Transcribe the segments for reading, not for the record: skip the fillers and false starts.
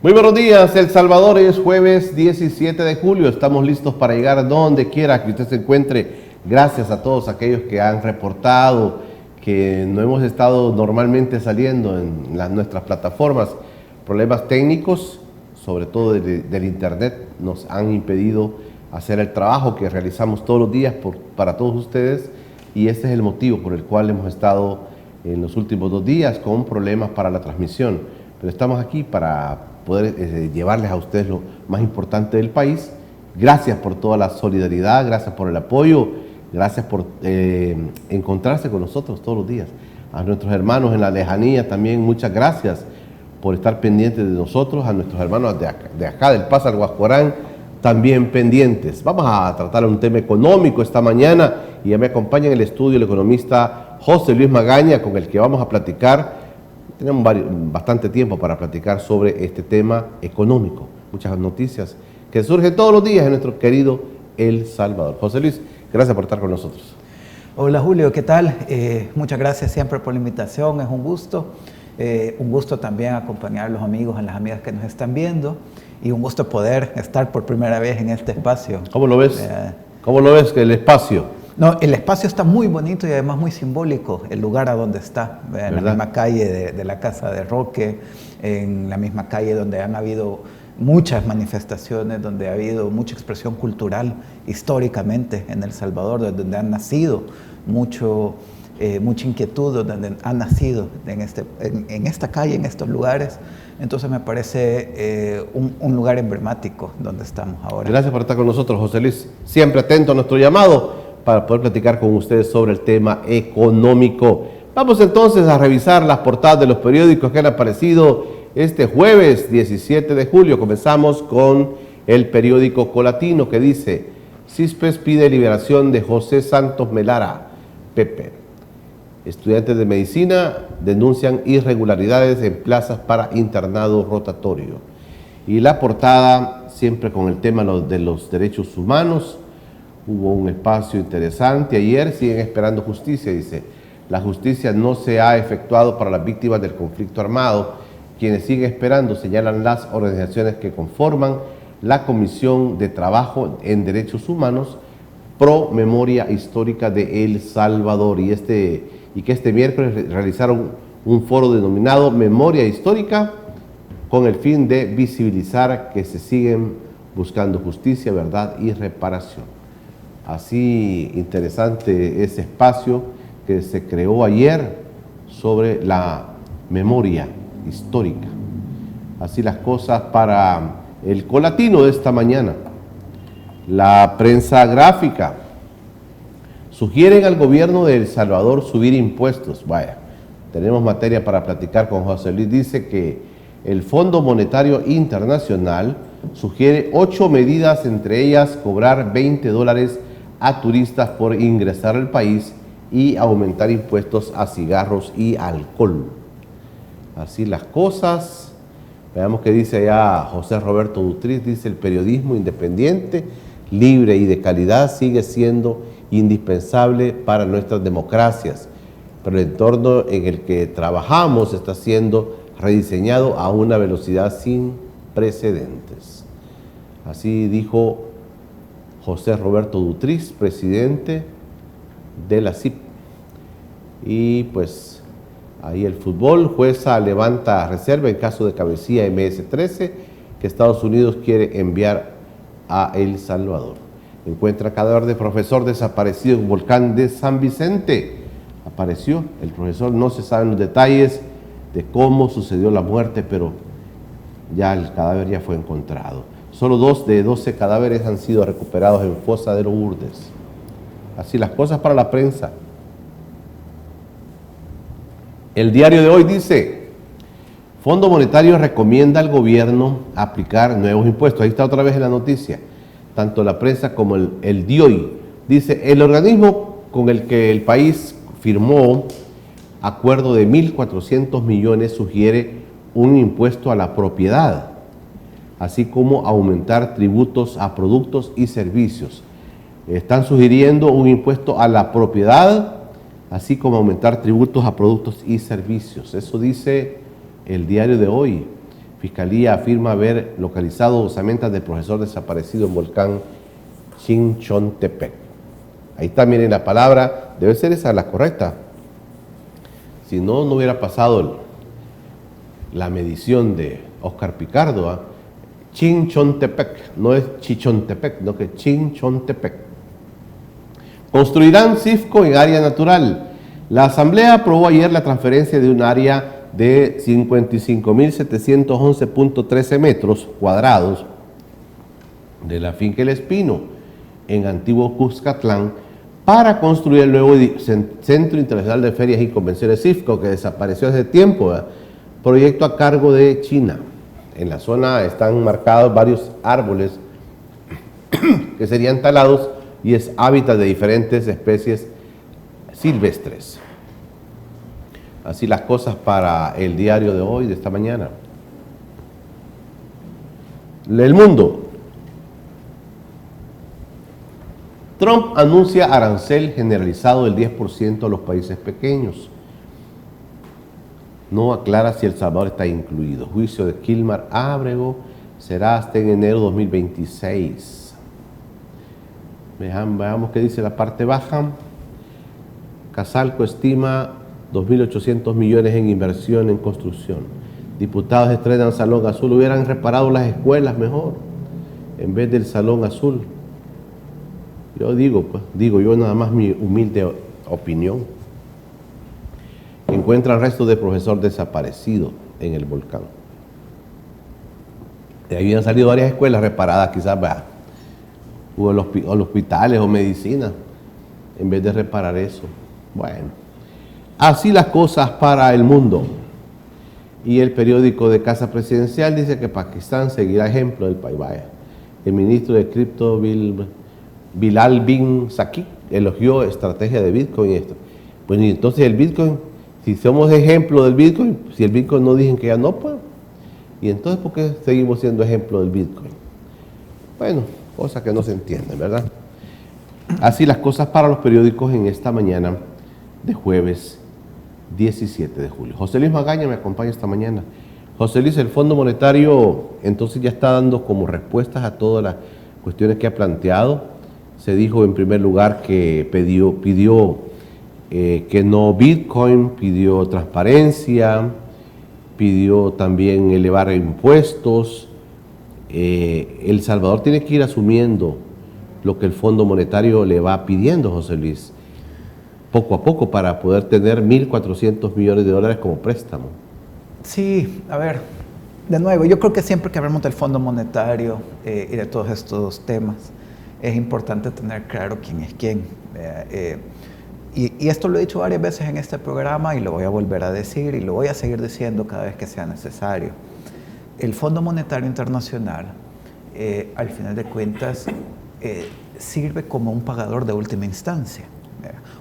Muy buenos días, El Salvador. Es jueves 17 de julio. Estamos listos para llegar donde quiera que usted se encuentre. Gracias a todos aquellos que han reportado que no hemos estado normalmente saliendo en nuestras plataformas. Problemas técnicos, sobre todo del internet, nos han impedido hacer el trabajo que realizamos todos los días para todos ustedes, y ese es el motivo por el cual hemos estado en los últimos 2 días con problemas para la transmisión. Pero estamos aquí para poder llevarles a ustedes lo más importante del país. Gracias por toda la solidaridad, gracias por el apoyo, gracias por encontrarse con nosotros todos los días. A nuestros hermanos en la lejanía también, muchas gracias por estar pendientes de nosotros. A nuestros hermanos de acá del Paz al Guascorán, también pendientes. Vamos a tratar un tema económico esta mañana y ya me acompaña en el estudio el economista José Luis Magaña, con el que vamos a platicar. Tenemos bastante tiempo para platicar sobre este tema económico. Muchas noticias que surgen todos los días en nuestro querido El Salvador. José Luis, gracias por estar con nosotros. Hola Julio, ¿qué tal? Muchas gracias siempre por la invitación, es un gusto. Un gusto también acompañar a los amigos, a las amigas que nos están viendo, y un gusto poder estar por primera vez en este espacio. ¿Cómo lo ves? ¿Cómo lo ves el espacio? No, el espacio está muy bonito y además muy simbólico, el lugar a donde está, en la misma calle de la Casa de Roque, en la misma calle donde han habido muchas manifestaciones, donde ha habido mucha expresión cultural históricamente en El Salvador, donde han nacido mucha inquietud, donde han nacido en esta calle, en estos lugares. Entonces me parece un lugar emblemático donde estamos ahora. Gracias por estar con nosotros, José Luis. Siempre atento a nuestro llamado para poder platicar con ustedes sobre el tema económico. Vamos entonces a revisar las portadas de los periódicos que han aparecido este jueves 17 de julio. Comenzamos con el periódico Colatino, que dice: CISPES pide liberación de José Santos Melara, Pepe. Estudiantes de medicina denuncian irregularidades en plazas para internado rotatorio. Y la portada, siempre con el tema de los derechos humanos. Hubo un espacio interesante ayer. Siguen esperando justicia, dice. La justicia no se ha efectuado para las víctimas del conflicto armado. Quienes siguen esperando, señalan las organizaciones que conforman la Comisión de Trabajo en Derechos Humanos pro Memoria Histórica de El Salvador, y que este miércoles realizaron un foro denominado Memoria Histórica, con el fin de visibilizar que se siguen buscando justicia, verdad y reparación. Así interesante ese espacio que se creó ayer sobre la memoria histórica. Así las cosas para el Colatino de esta mañana. La prensa gráfica: sugieren al gobierno de El Salvador subir impuestos. Vaya, tenemos materia para platicar con José Luis. Dice que el Fondo Monetario Internacional sugiere 8 medidas, entre ellas cobrar $20 a turistas por ingresar al país y aumentar impuestos a cigarros y alcohol. Así las cosas. Veamos qué dice allá José Roberto Dutriz. Dice: el periodismo independiente, libre y de calidad sigue siendo indispensable para nuestras democracias, pero el entorno en el que trabajamos está siendo rediseñado a una velocidad sin precedentes. Así dijo José Roberto Dutriz, presidente de la CIP. Y pues ahí el fútbol: jueza levanta reserva en caso de Cabecilla MS-13 que Estados Unidos quiere enviar a El Salvador. Encuentra cadáver de profesor desaparecido en volcán de San Vicente. Apareció el profesor, no se saben los detalles de cómo sucedió la muerte, pero ya el cadáver ya fue encontrado. Solo 2 de 12 cadáveres han sido recuperados en Fosa de Lourdes. Así las cosas para la prensa. El diario de hoy dice: Fondo Monetario recomienda al gobierno aplicar nuevos impuestos. Ahí está otra vez en la noticia. Tanto la prensa como el DIOI. Dice: el organismo con el que el país firmó acuerdo de 1.400 millones sugiere un impuesto a la propiedad, así como aumentar tributos a productos y servicios. Están sugiriendo un impuesto a la propiedad, así como aumentar tributos a productos y servicios. Eso dice el diario de hoy. Fiscalía afirma haber localizado osamentas del profesor desaparecido en volcán Chinchontepec. Ahí está, miren la palabra, debe ser esa la correcta. Si no, no hubiera pasado la medición de Oscar Picardo. ¿eh? Chinchontepec, no es Chichontepec, no que Chinchontepec. Construirán CIFCO en área natural. La Asamblea aprobó ayer la transferencia de un área de 55.711.13 metros cuadrados de la finca El Espino en Antiguo Cuscatlán para construir el nuevo Centro Internacional de Ferias y Convenciones CIFCO, que desapareció hace tiempo, ¿verdad? Proyecto a cargo de China. En la zona están marcados varios árboles que serían talados y es hábitat de diferentes especies silvestres. Así las cosas para el diario de hoy, de esta mañana. El Mundo. Trump anuncia arancel generalizado del 10% a los países pequeños. No aclara si El Salvador está incluido. Juicio de Kilmar Ábrego será hasta en enero de 2026. Veamos qué dice la parte baja. Casalco estima 2.800 millones en inversión en construcción. Diputados estrenan Salón Azul. Hubieran reparado las escuelas mejor en vez del Salón Azul. Yo digo yo nada más mi humilde opinión. Encuentran restos de profesor desaparecido en el volcán. De ahí habían salido varias escuelas reparadas, quizás hubo hospitales o medicina, en vez de reparar eso. Bueno. Así las cosas para El Mundo. Y el periódico de Casa Presidencial dice que Pakistán seguirá ejemplo del país. Vaya. El ministro de Cripto, Bilal bin Saki, elogió estrategia de Bitcoin. Esto. Pues y entonces el Bitcoin, si somos ejemplo del Bitcoin, si el Bitcoin no dicen que ya no, pues. Y entonces, ¿por qué seguimos siendo ejemplo del Bitcoin? Bueno, cosas que no se entienden, ¿verdad? Así las cosas para los periódicos en esta mañana de jueves 17 de julio. José Luis Magaña me acompaña esta mañana. José Luis, el Fondo Monetario entonces ya está dando como respuestas a todas las cuestiones que ha planteado. Se dijo en primer lugar que pidió que no Bitcoin, pidió transparencia, pidió también elevar impuestos. El Salvador tiene que ir asumiendo lo que el Fondo Monetario le va pidiendo, José Luis, poco a poco, para poder tener 1.400 millones de dólares como préstamo. Sí, a ver, de nuevo, yo creo que siempre que hablamos del Fondo Monetario y de todos estos temas, es importante tener claro quién es quién. Y esto lo he dicho varias veces en este programa y lo voy a volver a decir y lo voy a seguir diciendo cada vez que sea necesario. El Fondo Monetario Internacional, al final de cuentas, sirve como un pagador de última instancia,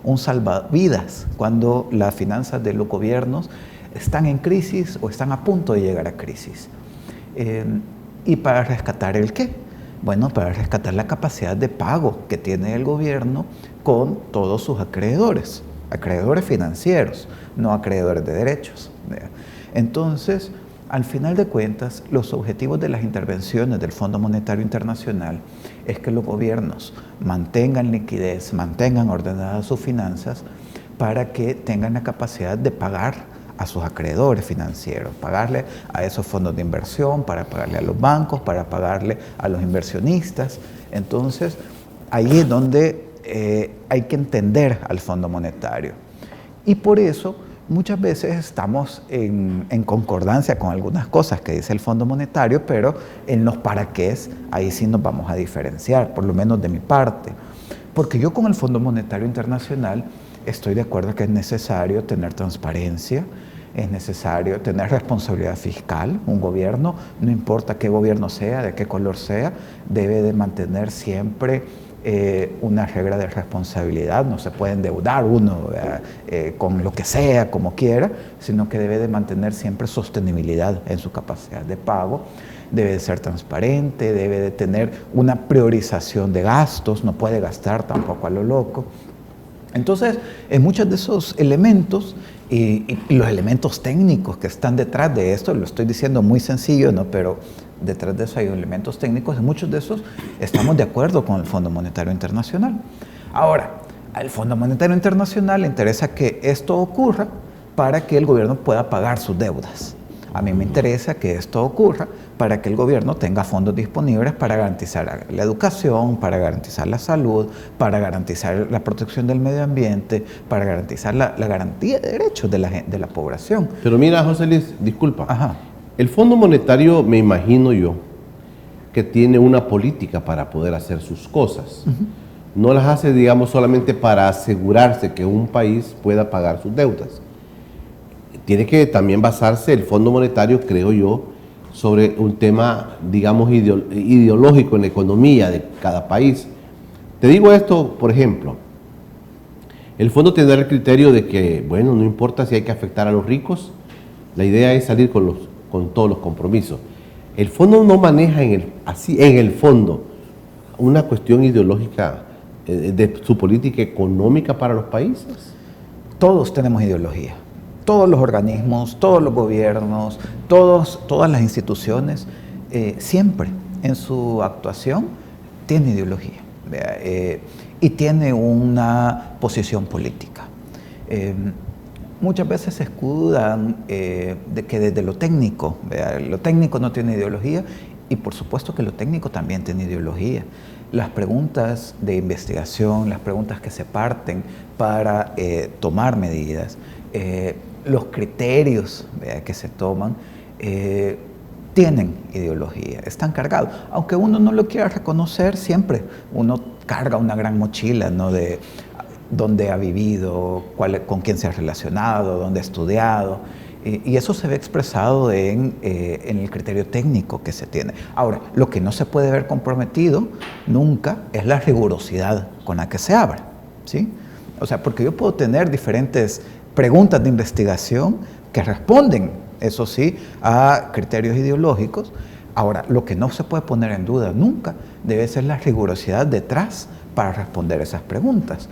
un salvavidas cuando las finanzas de los gobiernos están en crisis o están a punto de llegar a crisis. ¿Y para rescatar el qué? Bueno, para rescatar la capacidad de pago que tiene el gobierno con todos sus acreedores financieros, no acreedores de derechos. Entonces, al final de cuentas, los objetivos de las intervenciones del Fondo Monetario Internacional es que los gobiernos mantengan liquidez, mantengan ordenadas sus finanzas para que tengan la capacidad de pagar a sus acreedores financieros, pagarle a esos fondos de inversión, para pagarle a los bancos, para pagarle a los inversionistas. Entonces, ahí es donde hay que entender al Fondo Monetario. Y por eso, muchas veces estamos en concordancia con algunas cosas que dice el Fondo Monetario, pero en los para qué, ahí sí nos vamos a diferenciar, por lo menos de mi parte. Porque yo con el Fondo Monetario Internacional estoy de acuerdo que es necesario tener transparencia, es necesario tener responsabilidad fiscal. Un gobierno, no importa qué gobierno sea, de qué color sea, debe de mantener siempre una regla de responsabilidad. No se puede endeudar uno con lo que sea, como quiera, sino que debe de mantener siempre sostenibilidad en su capacidad de pago. Debe de ser transparente, debe de tener una priorización de gastos, no puede gastar tampoco a lo loco. Entonces, en muchos de esos elementos y los elementos técnicos que están detrás de esto, lo estoy diciendo muy sencillo, ¿no? Pero detrás de eso hay elementos técnicos, en muchos de esos estamos de acuerdo con el Fondo Monetario Internacional. Ahora, al Fondo Monetario Internacional le interesa que esto ocurra para que el gobierno pueda pagar sus deudas. A mí me interesa que esto ocurra para que el gobierno tenga fondos disponibles para garantizar la educación, para garantizar la salud, para garantizar la protección del medio ambiente, para garantizar la garantía de derechos de la población. Pero mira, José Luis, disculpa. Ajá. El Fondo Monetario, me imagino yo, que tiene una política para poder hacer sus cosas. No las hace, digamos, solamente para asegurarse que un país pueda pagar sus deudas. Tiene que también basarse el Fondo Monetario, creo yo, sobre un tema, digamos, ideológico en la economía de cada país. Te digo esto, por ejemplo, el fondo tendrá el criterio de que, bueno, no importa si hay que afectar a los ricos, la idea es salir con todos los compromisos. El fondo no maneja en el fondo una cuestión ideológica de su política económica para los países. Todos tenemos ideología. Todos los organismos, todos los gobiernos, todas las instituciones, siempre en su actuación tiene ideología y tiene una posición política. Muchas veces se escudan de que desde lo técnico no tiene ideología y por supuesto que lo técnico también tiene ideología. Las preguntas de investigación, las preguntas que se parten para tomar medidas, los criterios que se toman tienen ideología, están cargados. Aunque uno no lo quiera reconocer, siempre uno carga una gran mochila, ¿no? De dónde ha vivido, con quién se ha relacionado, dónde ha estudiado. Y eso se ve expresado en el criterio técnico que se tiene. Ahora, lo que no se puede ver comprometido nunca es la rigurosidad con la que se abre, ¿sí? O sea, porque yo puedo tener diferentes preguntas de investigación que responden, eso sí, a criterios ideológicos. Ahora, lo que no se puede poner en duda nunca debe ser la rigurosidad detrás para responder esas preguntas.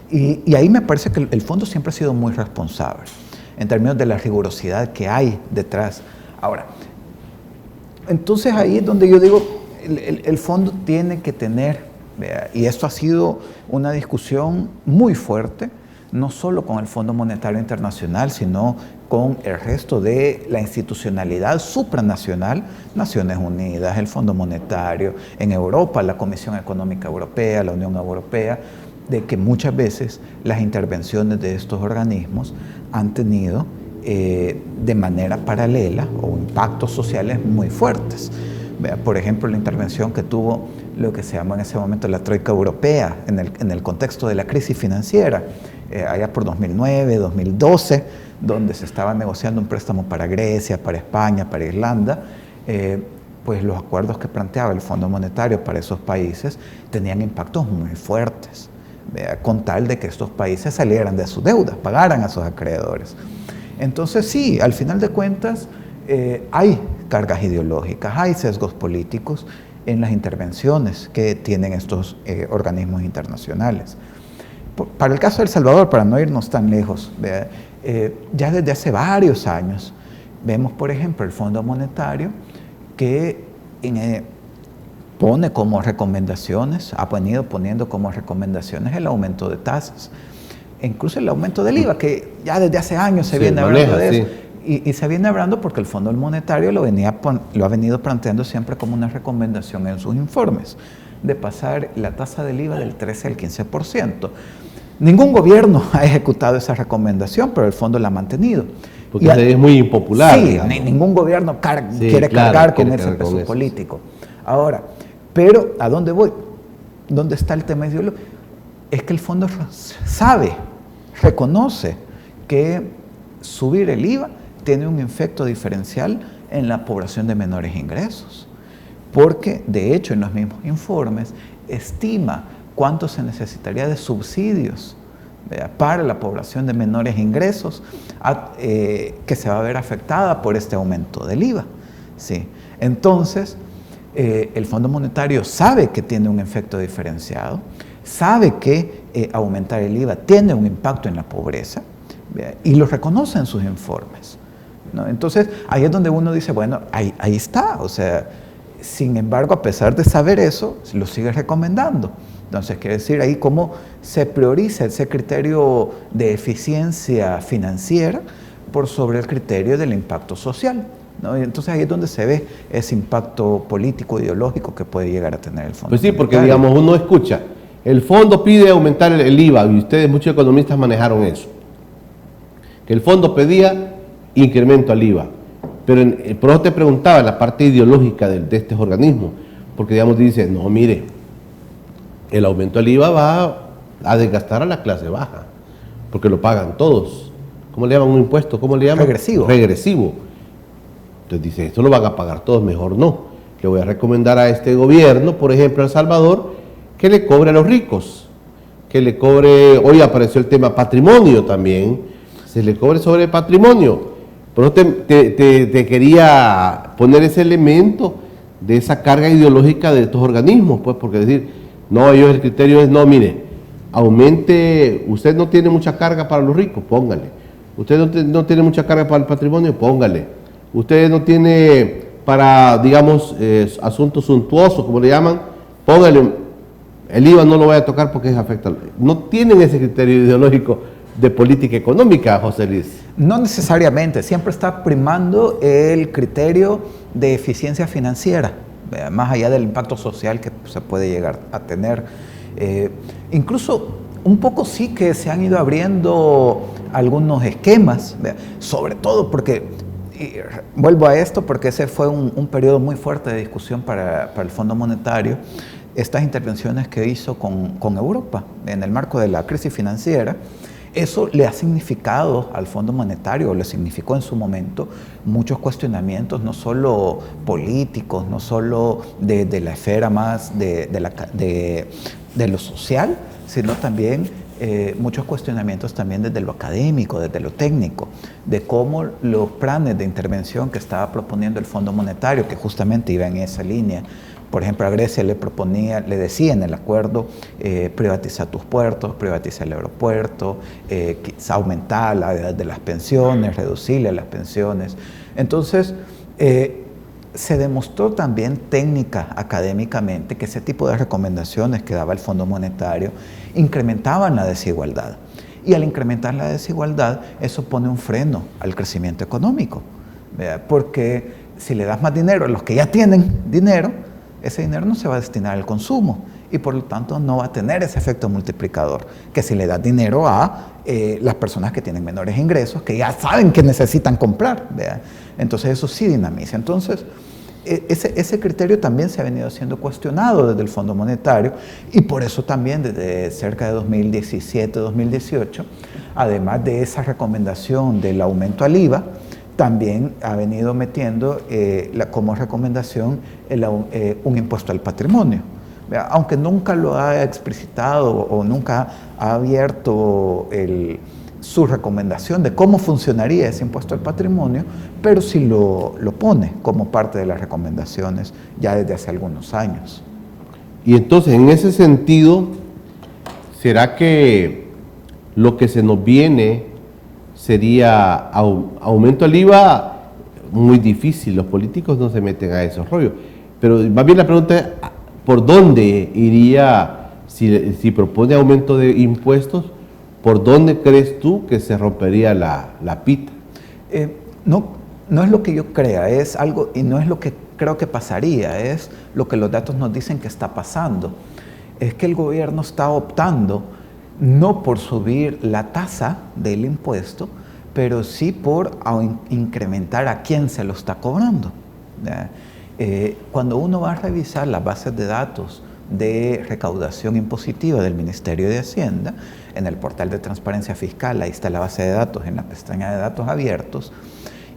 Y ahí me parece que el fondo siempre ha sido muy responsable en términos de la rigurosidad que hay detrás. Ahora, entonces ahí es donde yo digo, el fondo tiene que tener, y esto ha sido una discusión muy fuerte, no solo con el Fondo Monetario Internacional, sino con el resto de la institucionalidad supranacional, Naciones Unidas, el Fondo Monetario, en Europa, la Comisión Económica Europea, la Unión Europea, de que muchas veces las intervenciones de estos organismos han tenido de manera paralela o impactos sociales muy fuertes. Por ejemplo, la intervención que tuvo lo que se llama en ese momento la Troika Europea en el contexto de la crisis financiera, allá por 2009, 2012, donde se estaba negociando un préstamo para Grecia, para España, para Irlanda, pues los acuerdos que planteaba el Fondo Monetario para esos países tenían impactos muy fuertes, con tal de que estos países salieran de sus deudas, pagaran a sus acreedores. Entonces sí, al final de cuentas hay cargas ideológicas, hay sesgos políticos en las intervenciones que tienen estos organismos internacionales. Para el caso de El Salvador, para no irnos tan lejos, ya desde hace varios años vemos, por ejemplo, el Fondo Monetario que pone como recomendaciones, ha venido poniendo como recomendaciones el aumento de tasas, incluso el aumento del IVA, que ya desde hace años se viene hablando de eso. Y se viene hablando porque el Fondo Monetario lo ha venido planteando siempre como una recomendación en sus informes, de pasar la tasa del IVA del 13 al 15%. Ningún gobierno ha ejecutado esa recomendación, pero el fondo la ha mantenido. Porque es muy impopular. Sí, ningún gobierno quiere cargar con ese peso político. Ahora, pero ¿a dónde voy? ¿Dónde está el tema ideológico? Es que el fondo reconoce que subir el IVA tiene un efecto diferencial en la población de menores ingresos, porque de hecho en los mismos informes estima cuánto se necesitaría de subsidios para la población de menores ingresos que se va a ver afectada por este aumento del IVA. ¿Sí? Entonces, el Fondo Monetario sabe que tiene un efecto diferenciado, sabe que aumentar el IVA tiene un impacto en la pobreza, ¿verdad? Y lo reconoce en sus informes, ¿no? Entonces, ahí es donde uno dice, bueno, ahí está, o sea, sin embargo, a pesar de saber eso, lo sigue recomendando. Entonces, quiere decir ahí cómo se prioriza ese criterio de eficiencia financiera por sobre el criterio del impacto social, ¿no? Y entonces ahí es donde se ve ese impacto político, ideológico que puede llegar a tener el fondo. Pues sí, porque digamos, uno escucha, el fondo pide aumentar el IVA, y ustedes, muchos economistas, manejaron eso. Que el fondo pedía incremento al IVA. Pero por eso te preguntaba la parte ideológica de estos organismos, porque digamos dice, no, mire, el aumento al IVA va a desgastar a la clase baja, porque lo pagan todos. ¿Cómo le llaman un impuesto? ¿Cómo le llaman? Regresivo. Regresivo. Entonces dice, esto lo van a pagar todos, mejor no. Le voy a recomendar a este gobierno, por ejemplo, a El Salvador, que le cobre a los ricos, que le cobre, hoy apareció el tema patrimonio también, se le cobre sobre patrimonio. Por eso te quería poner ese elemento de esa carga ideológica de estos organismos, pues, porque decir, no, ellos el criterio es, no, mire, aumente, usted no tiene mucha carga para los ricos, póngale. Usted no tiene mucha carga para el patrimonio, póngale. Usted no tiene para, digamos, asuntos suntuosos, como le llaman, póngale. El IVA no lo vaya a tocar porque afecta. No tienen ese criterio ideológico de política económica, José Luis. No necesariamente, siempre está primando el criterio de eficiencia financiera, más allá del impacto social que se puede llegar a tener. Incluso un poco sí que se han ido abriendo algunos esquemas, sobre todo porque, y vuelvo a esto porque ese fue un periodo muy fuerte de discusión para el Fondo Monetario, estas intervenciones que hizo con Europa en el marco de la crisis financiera. Eso le ha significado al Fondo Monetario, le significó en su momento muchos cuestionamientos, no solo políticos, no solo de la esfera más de lo social, sino también muchos cuestionamientos también desde lo académico, desde lo técnico, de cómo los planes de intervención que estaba proponiendo el Fondo Monetario, que justamente iba en esa línea. Por ejemplo, a Grecia le decía en el acuerdo, privatiza tus puertos, privatiza el aeropuerto, quizá aumentar la edad de las pensiones, reducirle las pensiones. Entonces, se demostró también técnica, académicamente, que ese tipo de recomendaciones que daba el Fondo Monetario incrementaban la desigualdad. Y al incrementar la desigualdad, eso pone un freno al crecimiento económico, ¿verdad? Porque si le das más dinero a los que ya tienen dinero, ese dinero no se va a destinar al consumo y por lo tanto no va a tener ese efecto multiplicador que si le das dinero a las personas que tienen menores ingresos, que ya saben que necesitan comprar, ¿verdad? Entonces eso sí dinamiza. Entonces ese criterio también se ha venido siendo cuestionado desde el Fondo Monetario y por eso también desde cerca de 2017-2018, además de esa recomendación del aumento al IVA, también ha venido metiendo como recomendación un impuesto al patrimonio. Aunque nunca lo ha explicitado o nunca ha abierto su recomendación de cómo funcionaría ese impuesto al patrimonio, pero sí lo pone como parte de las recomendaciones ya desde hace algunos años. Y entonces, en ese sentido, ¿será que lo que se nos viene sería aumento al IVA? Muy difícil, los políticos no se meten a esos rollos. Pero más bien la pregunta es, ¿por dónde iría, si propone aumento de impuestos, por dónde crees tú que se rompería la pita? No es lo que yo crea, es algo, y no es lo que creo que pasaría, es lo que los datos nos dicen que está pasando. Es que el gobierno está optando no por subir la tasa del impuesto, pero sí por incrementar a quién se lo está cobrando. Cuando uno va a revisar las bases de datos de recaudación impositiva del Ministerio de Hacienda, en el portal de transparencia fiscal, ahí está la base de datos, en la pestaña de datos abiertos,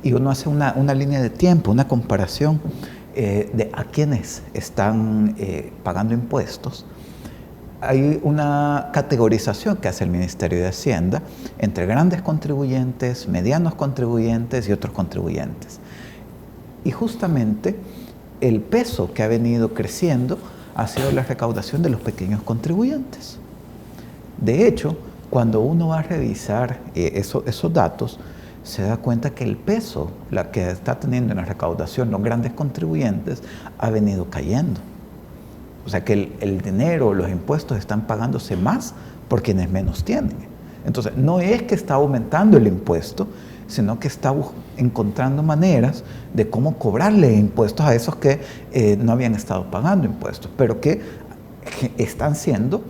y uno hace una línea de tiempo, una comparación de a quiénes están pagando impuestos. Hay una categorización que hace el Ministerio de Hacienda entre grandes contribuyentes, medianos contribuyentes y otros contribuyentes. Y justamente el peso que ha venido creciendo ha sido la recaudación de los pequeños contribuyentes. De hecho, cuando uno va a revisar esos datos, se da cuenta que el peso la que está teniendo en la recaudación los grandes contribuyentes ha venido cayendo. O sea que el dinero, los impuestos están pagándose más por quienes menos tienen. Entonces, no es que está aumentando el impuesto, sino que está encontrando maneras de cómo cobrarle impuestos a esos que no habían estado pagando impuestos, pero que están siendo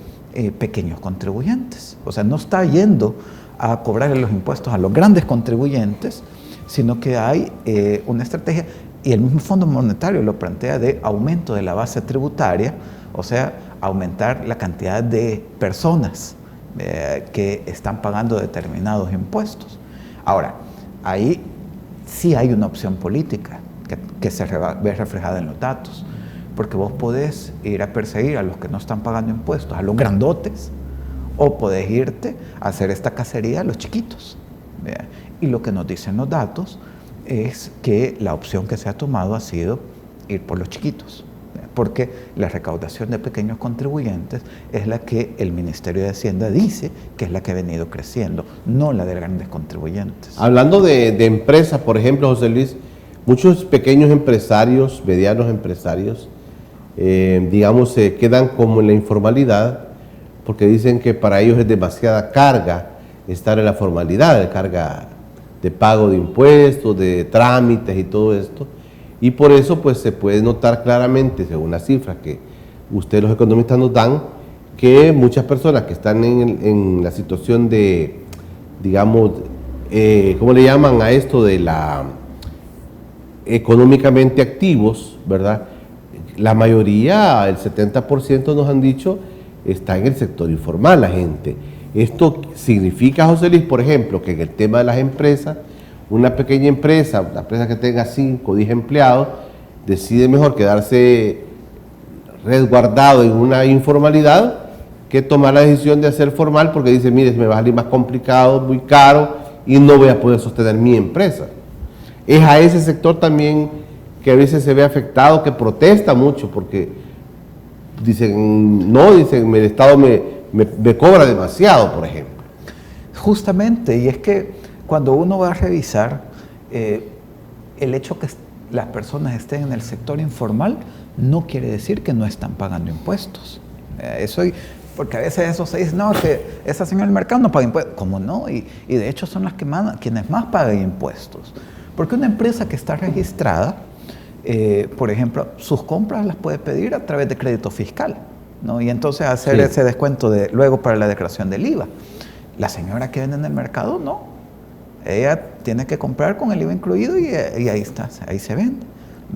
pequeños contribuyentes. O sea, no está yendo a cobrarle los impuestos a los grandes contribuyentes, sino que hay una estrategia, y el mismo Fondo Monetario lo plantea, de aumento de la base tributaria, o sea, aumentar la cantidad de personas que están pagando determinados impuestos. Ahora, ahí sí hay una opción política que se ve reflejada en los datos, porque vos podés ir a perseguir a los que no están pagando impuestos, a los grandotes, o podés irte a hacer esta cacería a los chiquitos. Y lo que nos dicen los datos es que la opción que se ha tomado ha sido ir por los chiquitos, porque la recaudación de pequeños contribuyentes es la que el Ministerio de Hacienda dice que es la que ha venido creciendo, no la de grandes contribuyentes. Hablando de empresas, por ejemplo, José Luis, muchos pequeños empresarios, medianos empresarios, digamos, se quedan como en la informalidad, porque dicen que para ellos es demasiada carga estar en la formalidad, carga de pago de impuestos, de trámites y todo esto. Y por eso pues se puede notar claramente, según las cifras que ustedes los economistas nos dan, que muchas personas que están en la situación de, digamos, ¿cómo le llaman a esto? De la económicamente activos, ¿verdad? La mayoría, el 70% nos han dicho, está en el sector informal la gente. Esto significa, José Luis, por ejemplo, que en el tema de las empresas, una pequeña empresa, una empresa que tenga 5 o 10 empleados, decide mejor quedarse resguardado en una informalidad que tomar la decisión de hacer formal, porque dice, mire, me va a salir más complicado, muy caro, y no voy a poder sostener mi empresa. Es a ese sector también que a veces se ve afectado, que protesta mucho, porque dicen, no, dicen, el Estado me cobra demasiado, por ejemplo. Justamente, y es que cuando uno va a revisar el hecho que las personas estén en el sector informal, no quiere decir que no están pagando impuestos. Porque a veces eso se dice, no, que esa señora del mercado no paga impuestos. ¿Cómo no? Y de hecho son las que quienes más pagan impuestos. Porque una empresa que está registrada, por ejemplo, sus compras las puede pedir a través de crédito fiscal, ¿no? Y entonces hacer ese descuento luego para la declaración del IVA. La señora que vende en el mercado, no. Ella tiene que comprar con el IVA incluido y ahí está, ahí se vende.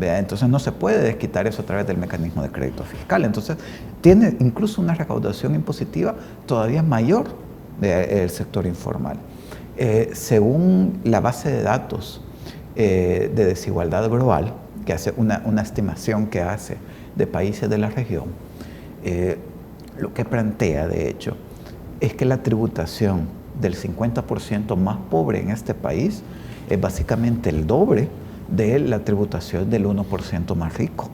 Entonces no se puede desquitar eso a través del mecanismo de crédito fiscal. Entonces tiene incluso una recaudación impositiva todavía mayor del sector informal. Según la base de datos de desigualdad global, que hace una estimación que hace de países de la región, lo que plantea de hecho es que la tributación del 50% más pobre en este país es básicamente el doble de la tributación del 1% más rico.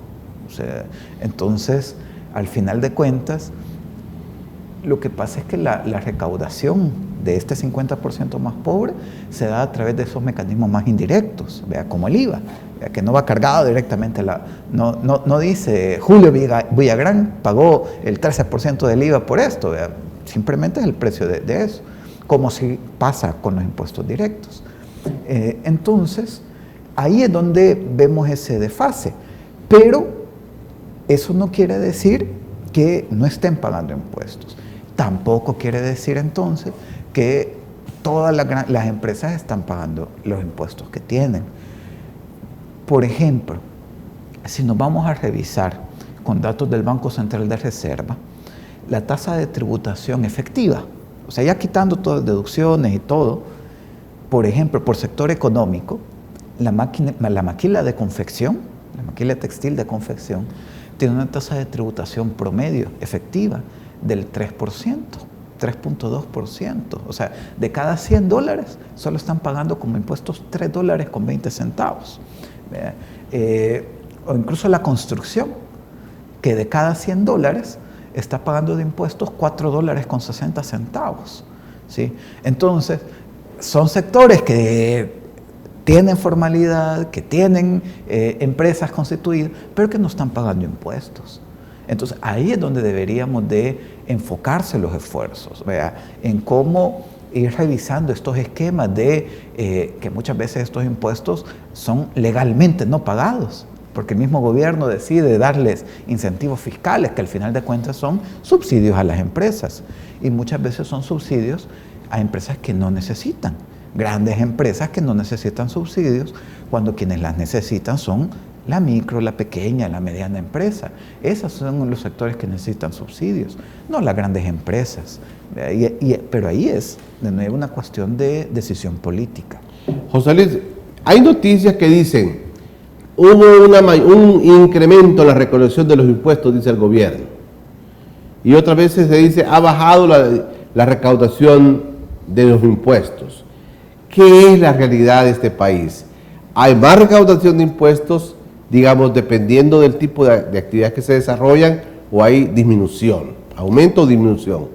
O sea, entonces, al final de cuentas, lo que pasa es que la recaudación de este 50% más pobre se da a través de esos mecanismos más indirectos, como el IVA, que no va cargado directamente, no dice Julio Villagrán pagó el 13% del IVA por esto, simplemente es el precio de eso, como si pasa con los impuestos directos. Entonces, ahí es donde vemos ese desfase, pero eso no quiere decir que no estén pagando impuestos. Tampoco quiere decir entonces que todas las empresas están pagando los impuestos que tienen. Por ejemplo, si nos vamos a revisar con datos del Banco Central de Reserva, la tasa de tributación efectiva, o sea, ya quitando todas las deducciones y todo, por ejemplo, por sector económico, la maquila de confección, la maquila textil de confección, tiene una tasa de tributación promedio efectiva del 3%, 3.2%. O sea, de cada $100 solo están pagando como impuestos $3.20. O incluso la construcción, que de cada $100 está pagando de impuestos $4.60, ¿sí? Entonces, son sectores que tienen formalidad, que tienen empresas constituidas, pero que no están pagando impuestos. Entonces, ahí es donde deberíamos de enfocarse los esfuerzos, ¿vea? En cómo ir revisando estos esquemas de que muchas veces estos impuestos son legalmente no pagados, porque el mismo gobierno decide darles incentivos fiscales, que al final de cuentas son subsidios a las empresas, y muchas veces son subsidios a empresas que no necesitan, grandes empresas que no necesitan subsidios, cuando quienes las necesitan son la micro, la pequeña, la mediana empresa. Esos son los sectores que necesitan subsidios, no las grandes empresas. Pero ahí es, de nuevo, una cuestión de decisión política. José Luis, hay noticias que dicen, hubo un incremento en la recaudación de los impuestos, dice el gobierno. Y otras veces se dice, ha bajado la recaudación de los impuestos. ¿Qué es la realidad de este país? ¿Hay más recaudación de impuestos, digamos, dependiendo del tipo de actividades que se desarrollan, o hay disminución, aumento o disminución?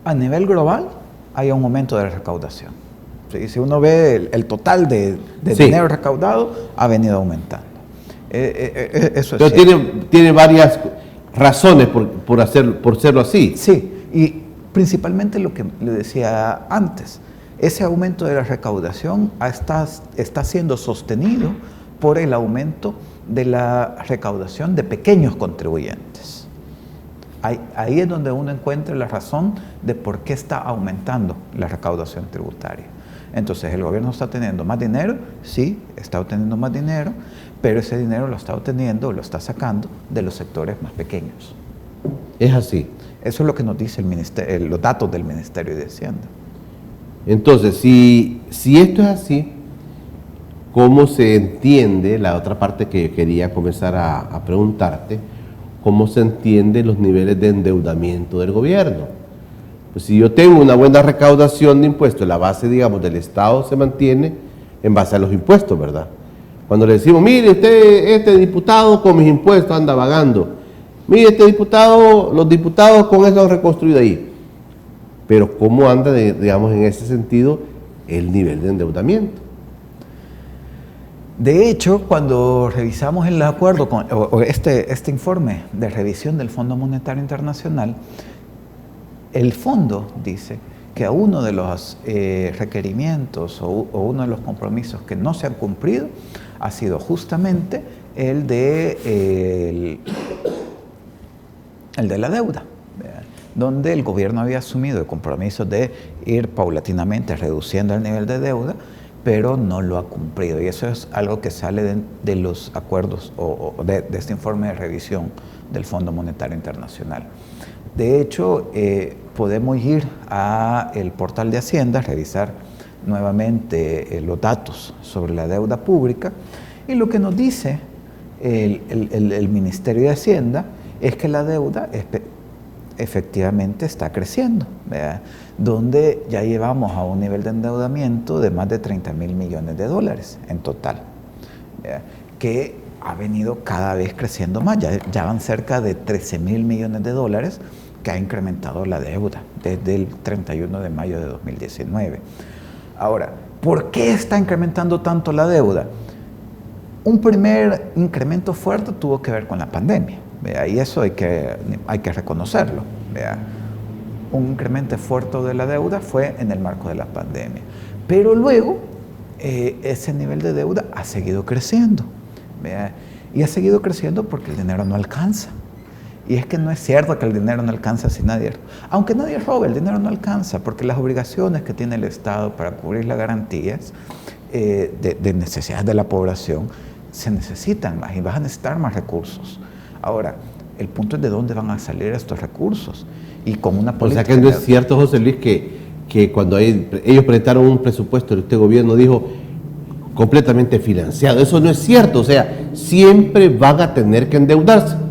A nivel global hay un aumento de la recaudación. ¿Sí? Si uno ve el total de sí, dinero recaudado, ha venido aumentando. Eso es pero cierto. tiene varias razones por serlo así. Sí, y principalmente lo que le decía antes, ese aumento de la recaudación está siendo sostenido por el aumento de la recaudación de pequeños contribuyentes. Ahí es donde uno encuentra la razón de por qué está aumentando la recaudación tributaria. Entonces, ¿el gobierno está teniendo más dinero? Sí, está obteniendo más dinero, pero ese dinero lo está obteniendo, lo está sacando de los sectores más pequeños. Es así. Eso es lo que nos dice los datos del Ministerio de Hacienda. Entonces, si esto es así, ¿cómo se entiende, la otra parte que quería comenzar a preguntarte, cómo se entienden los niveles de endeudamiento del gobierno? Pues si yo tengo una buena recaudación de impuestos, la base, digamos, del Estado se mantiene en base a los impuestos, ¿verdad? Cuando le decimos, mire, este diputado con mis impuestos anda vagando, mire, este diputado, los diputados con eso han reconstruido ahí. Pero ¿cómo anda, digamos, en ese sentido, el nivel de endeudamiento? De hecho, cuando revisamos el acuerdo, este informe de revisión del Fondo Monetario Internacional, el fondo dice que a uno de los requerimientos o uno de los compromisos que no se han cumplido ha sido justamente el de la deuda, donde el gobierno había asumido el compromiso de ir paulatinamente reduciendo el nivel de deuda, pero no lo ha cumplido. Y eso es algo que sale de los acuerdos o de este informe de revisión del Fondo Monetario Internacional. De hecho, podemos ir al portal de Hacienda, revisar nuevamente los datos sobre la deuda pública, y lo que nos dice el Ministerio de Hacienda es que la deuda efectivamente está creciendo, ¿verdad? Donde ya llevamos a un nivel de endeudamiento de más de $30,000 millones en total, ¿verdad? Que ha venido cada vez creciendo más, ya van cerca de $13,000 millones que ha incrementado la deuda desde el 31 de mayo de 2019. Ahora, ¿por qué está incrementando tanto la deuda? Un primer incremento fuerte tuvo que ver con la pandemia, ¿vea? Y eso hay que reconocerlo, ¿vea? Un incremento fuerte de la deuda fue en el marco de la pandemia. Pero luego, ese nivel de deuda ha seguido creciendo, ¿vea? Y ha seguido creciendo porque el dinero no alcanza. Y es que no es cierto que el dinero no alcanza si aunque nadie robe, el dinero no alcanza, porque las obligaciones que tiene el Estado para cubrir las garantías de necesidades de la población se necesitan más y van a necesitar más recursos. Ahora, el punto es de dónde van a salir estos recursos y con una política. O sea que no es cierto, José Luis, que cuando ellos presentaron un presupuesto, este gobierno dijo completamente financiado. Eso no es cierto, o sea, siempre van a tener que endeudarse.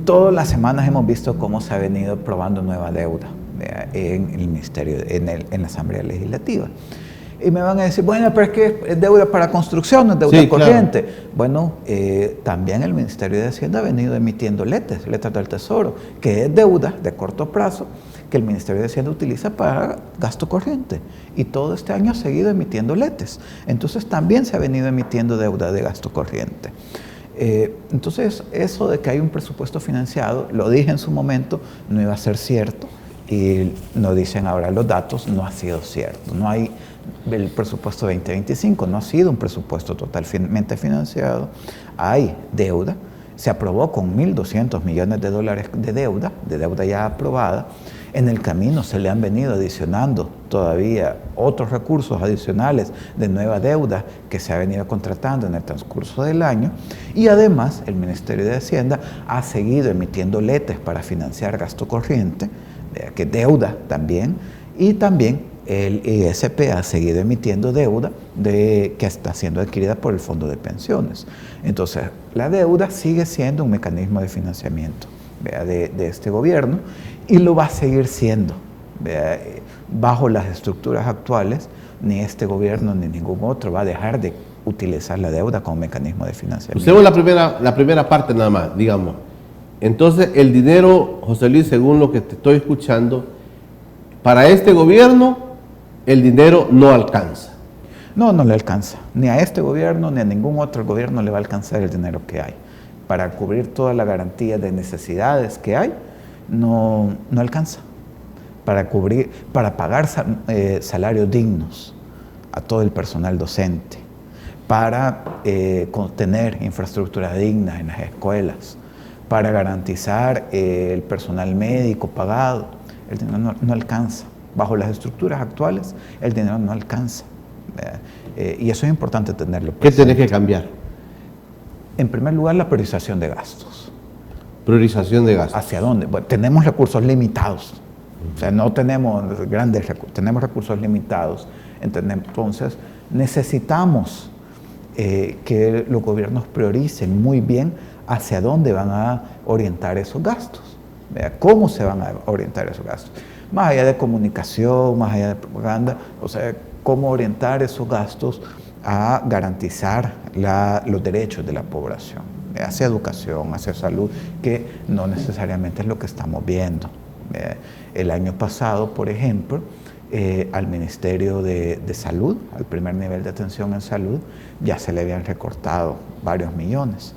Todas las semanas hemos visto cómo se ha venido aprobando nueva deuda en el Ministerio, en la Asamblea Legislativa. Y me van a decir, bueno, pero es que es deuda para construcción, no es deuda corriente. Claro. Bueno, también el Ministerio de Hacienda ha venido emitiendo letras del Tesoro, que es deuda de corto plazo que el Ministerio de Hacienda utiliza para gasto corriente. Y todo este año ha seguido emitiendo letras. Entonces también se ha venido emitiendo deuda de gasto corriente. Entonces, eso de que hay un presupuesto financiado, lo dije en su momento, no iba a ser cierto. Y nos dicen ahora los datos, no ha sido cierto. No hay el presupuesto 2025, no ha sido un presupuesto totalmente financiado. Hay deuda, se aprobó con 1.200 millones de dólares de deuda ya aprobada. En el camino se le han venido adicionando todavía otros recursos adicionales de nueva deuda que se ha venido contratando en el transcurso del año. Y además el Ministerio de Hacienda ha seguido emitiendo letras para financiar gasto corriente, que deuda también, y también el ISP ha seguido emitiendo deuda que está siendo adquirida por el Fondo de Pensiones. Entonces, la deuda sigue siendo un mecanismo de financiamiento de este gobierno y lo va a seguir siendo. Bajo las estructuras actuales, ni este gobierno ni ningún otro va a dejar de utilizar la deuda como mecanismo de financiamiento. Usemos la primera parte nada más, digamos. Entonces, el dinero, José Luis, según lo que te estoy escuchando, para este gobierno, el dinero no alcanza. No le alcanza. Ni a este gobierno, ni a ningún otro gobierno le va a alcanzar el dinero que hay. Para cubrir toda la garantía de necesidades que hay, no alcanza. Para pagar salarios dignos a todo el personal docente, para tener infraestructura digna en las escuelas, para garantizar el personal médico pagado, el dinero no alcanza. Bajo las estructuras actuales, el dinero no alcanza. Y eso es importante tenerlo presente. ¿Qué tenés que cambiar? En primer lugar, la priorización de gastos. Priorización de gastos. ¿Hacia dónde? Bueno, tenemos recursos limitados. O sea, no tenemos grandes recursos, tenemos recursos limitados. Entonces, necesitamos que los gobiernos prioricen muy bien hacia dónde van a orientar esos gastos. ¿Cómo se van a orientar esos gastos? Más allá de comunicación, más allá de propaganda, o sea, cómo orientar esos gastos a garantizar los derechos de la población, hacia educación, hacia salud, que no necesariamente es lo que estamos viendo. El año pasado, por ejemplo, al Ministerio de Salud, al primer nivel de atención en salud, ya se le habían recortado varios millones.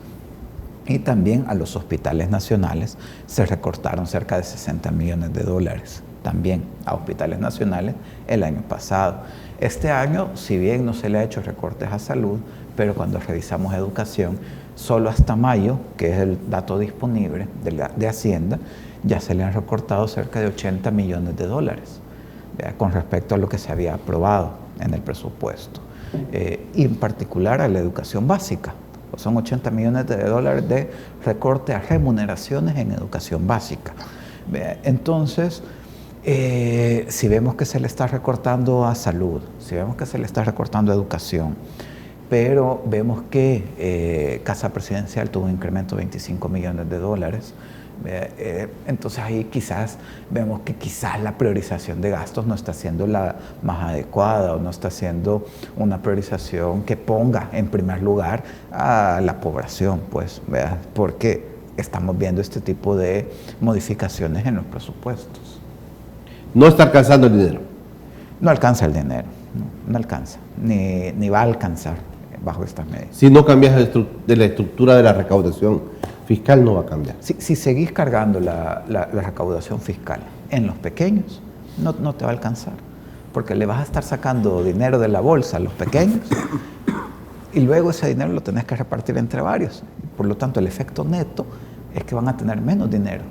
Y también a los hospitales nacionales se recortaron cerca de 60 millones de dólares, también a hospitales nacionales el año pasado. Este año, si bien no se le ha hecho recortes a salud, pero cuando revisamos educación, solo hasta mayo, que es el dato disponible de Hacienda, ya se le han recortado cerca de 80 millones de dólares, con respecto a lo que se había aprobado en el presupuesto. Y en particular a la educación básica. Son 80 millones de dólares de recorte a remuneraciones en educación básica. Entonces, si vemos que se le está recortando a salud, si vemos que se le está recortando a educación, pero vemos que Casa Presidencial tuvo un incremento de 25 millones de dólares, entonces ahí quizás vemos que quizás la priorización de gastos no está siendo la más adecuada o no está siendo una priorización que ponga en primer lugar a la población, pues, porque estamos viendo este tipo de modificaciones en los presupuestos. No está alcanzando el dinero. No alcanza el dinero, no alcanza, ni va a alcanzar bajo estas medidas. Si no cambias de la estructura de la recaudación fiscal, no va a cambiar. Si seguís cargando la recaudación fiscal en los pequeños, no te va a alcanzar, porque le vas a estar sacando dinero de la bolsa a los pequeños y luego ese dinero lo tenés que repartir entre varios. Por lo tanto, el efecto neto es que van a tener menos dinero.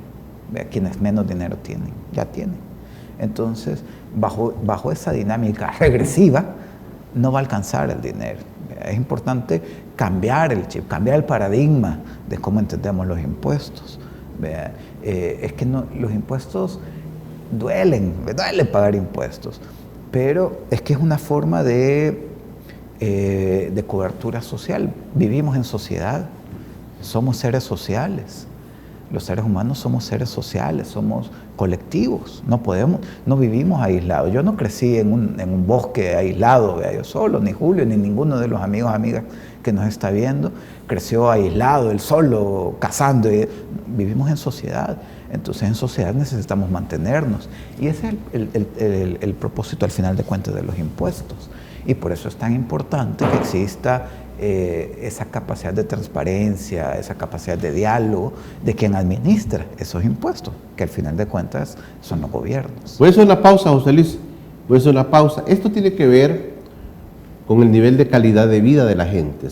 Quienes menos dinero tienen, ya tienen. Entonces, bajo esa dinámica regresiva, no va a alcanzar el dinero. Es importante cambiar el chip, cambiar el paradigma de cómo entendemos los impuestos. Es que los impuestos duele pagar impuestos, pero es que es una forma de cobertura social. Vivimos en sociedad, somos seres sociales. Los seres humanos somos seres sociales, somos colectivos. No vivimos aislados. Yo no crecí en un bosque aislado, vea, yo solo, ni Julio, ni ninguno de los amigos, amigas que nos está viendo, creció aislado, él solo, cazando. Vivimos en sociedad. Entonces en sociedad necesitamos mantenernos. Y ese es el propósito al final de cuentas de los impuestos. Y por eso es tan importante que exista esa capacidad de transparencia, esa capacidad de diálogo de quien administra esos impuestos, que al final de cuentas son los gobiernos. Voy a hacer una pausa, José Luis. Voy a hacer una pausa. Esto tiene que ver con el nivel de calidad de vida de la gente.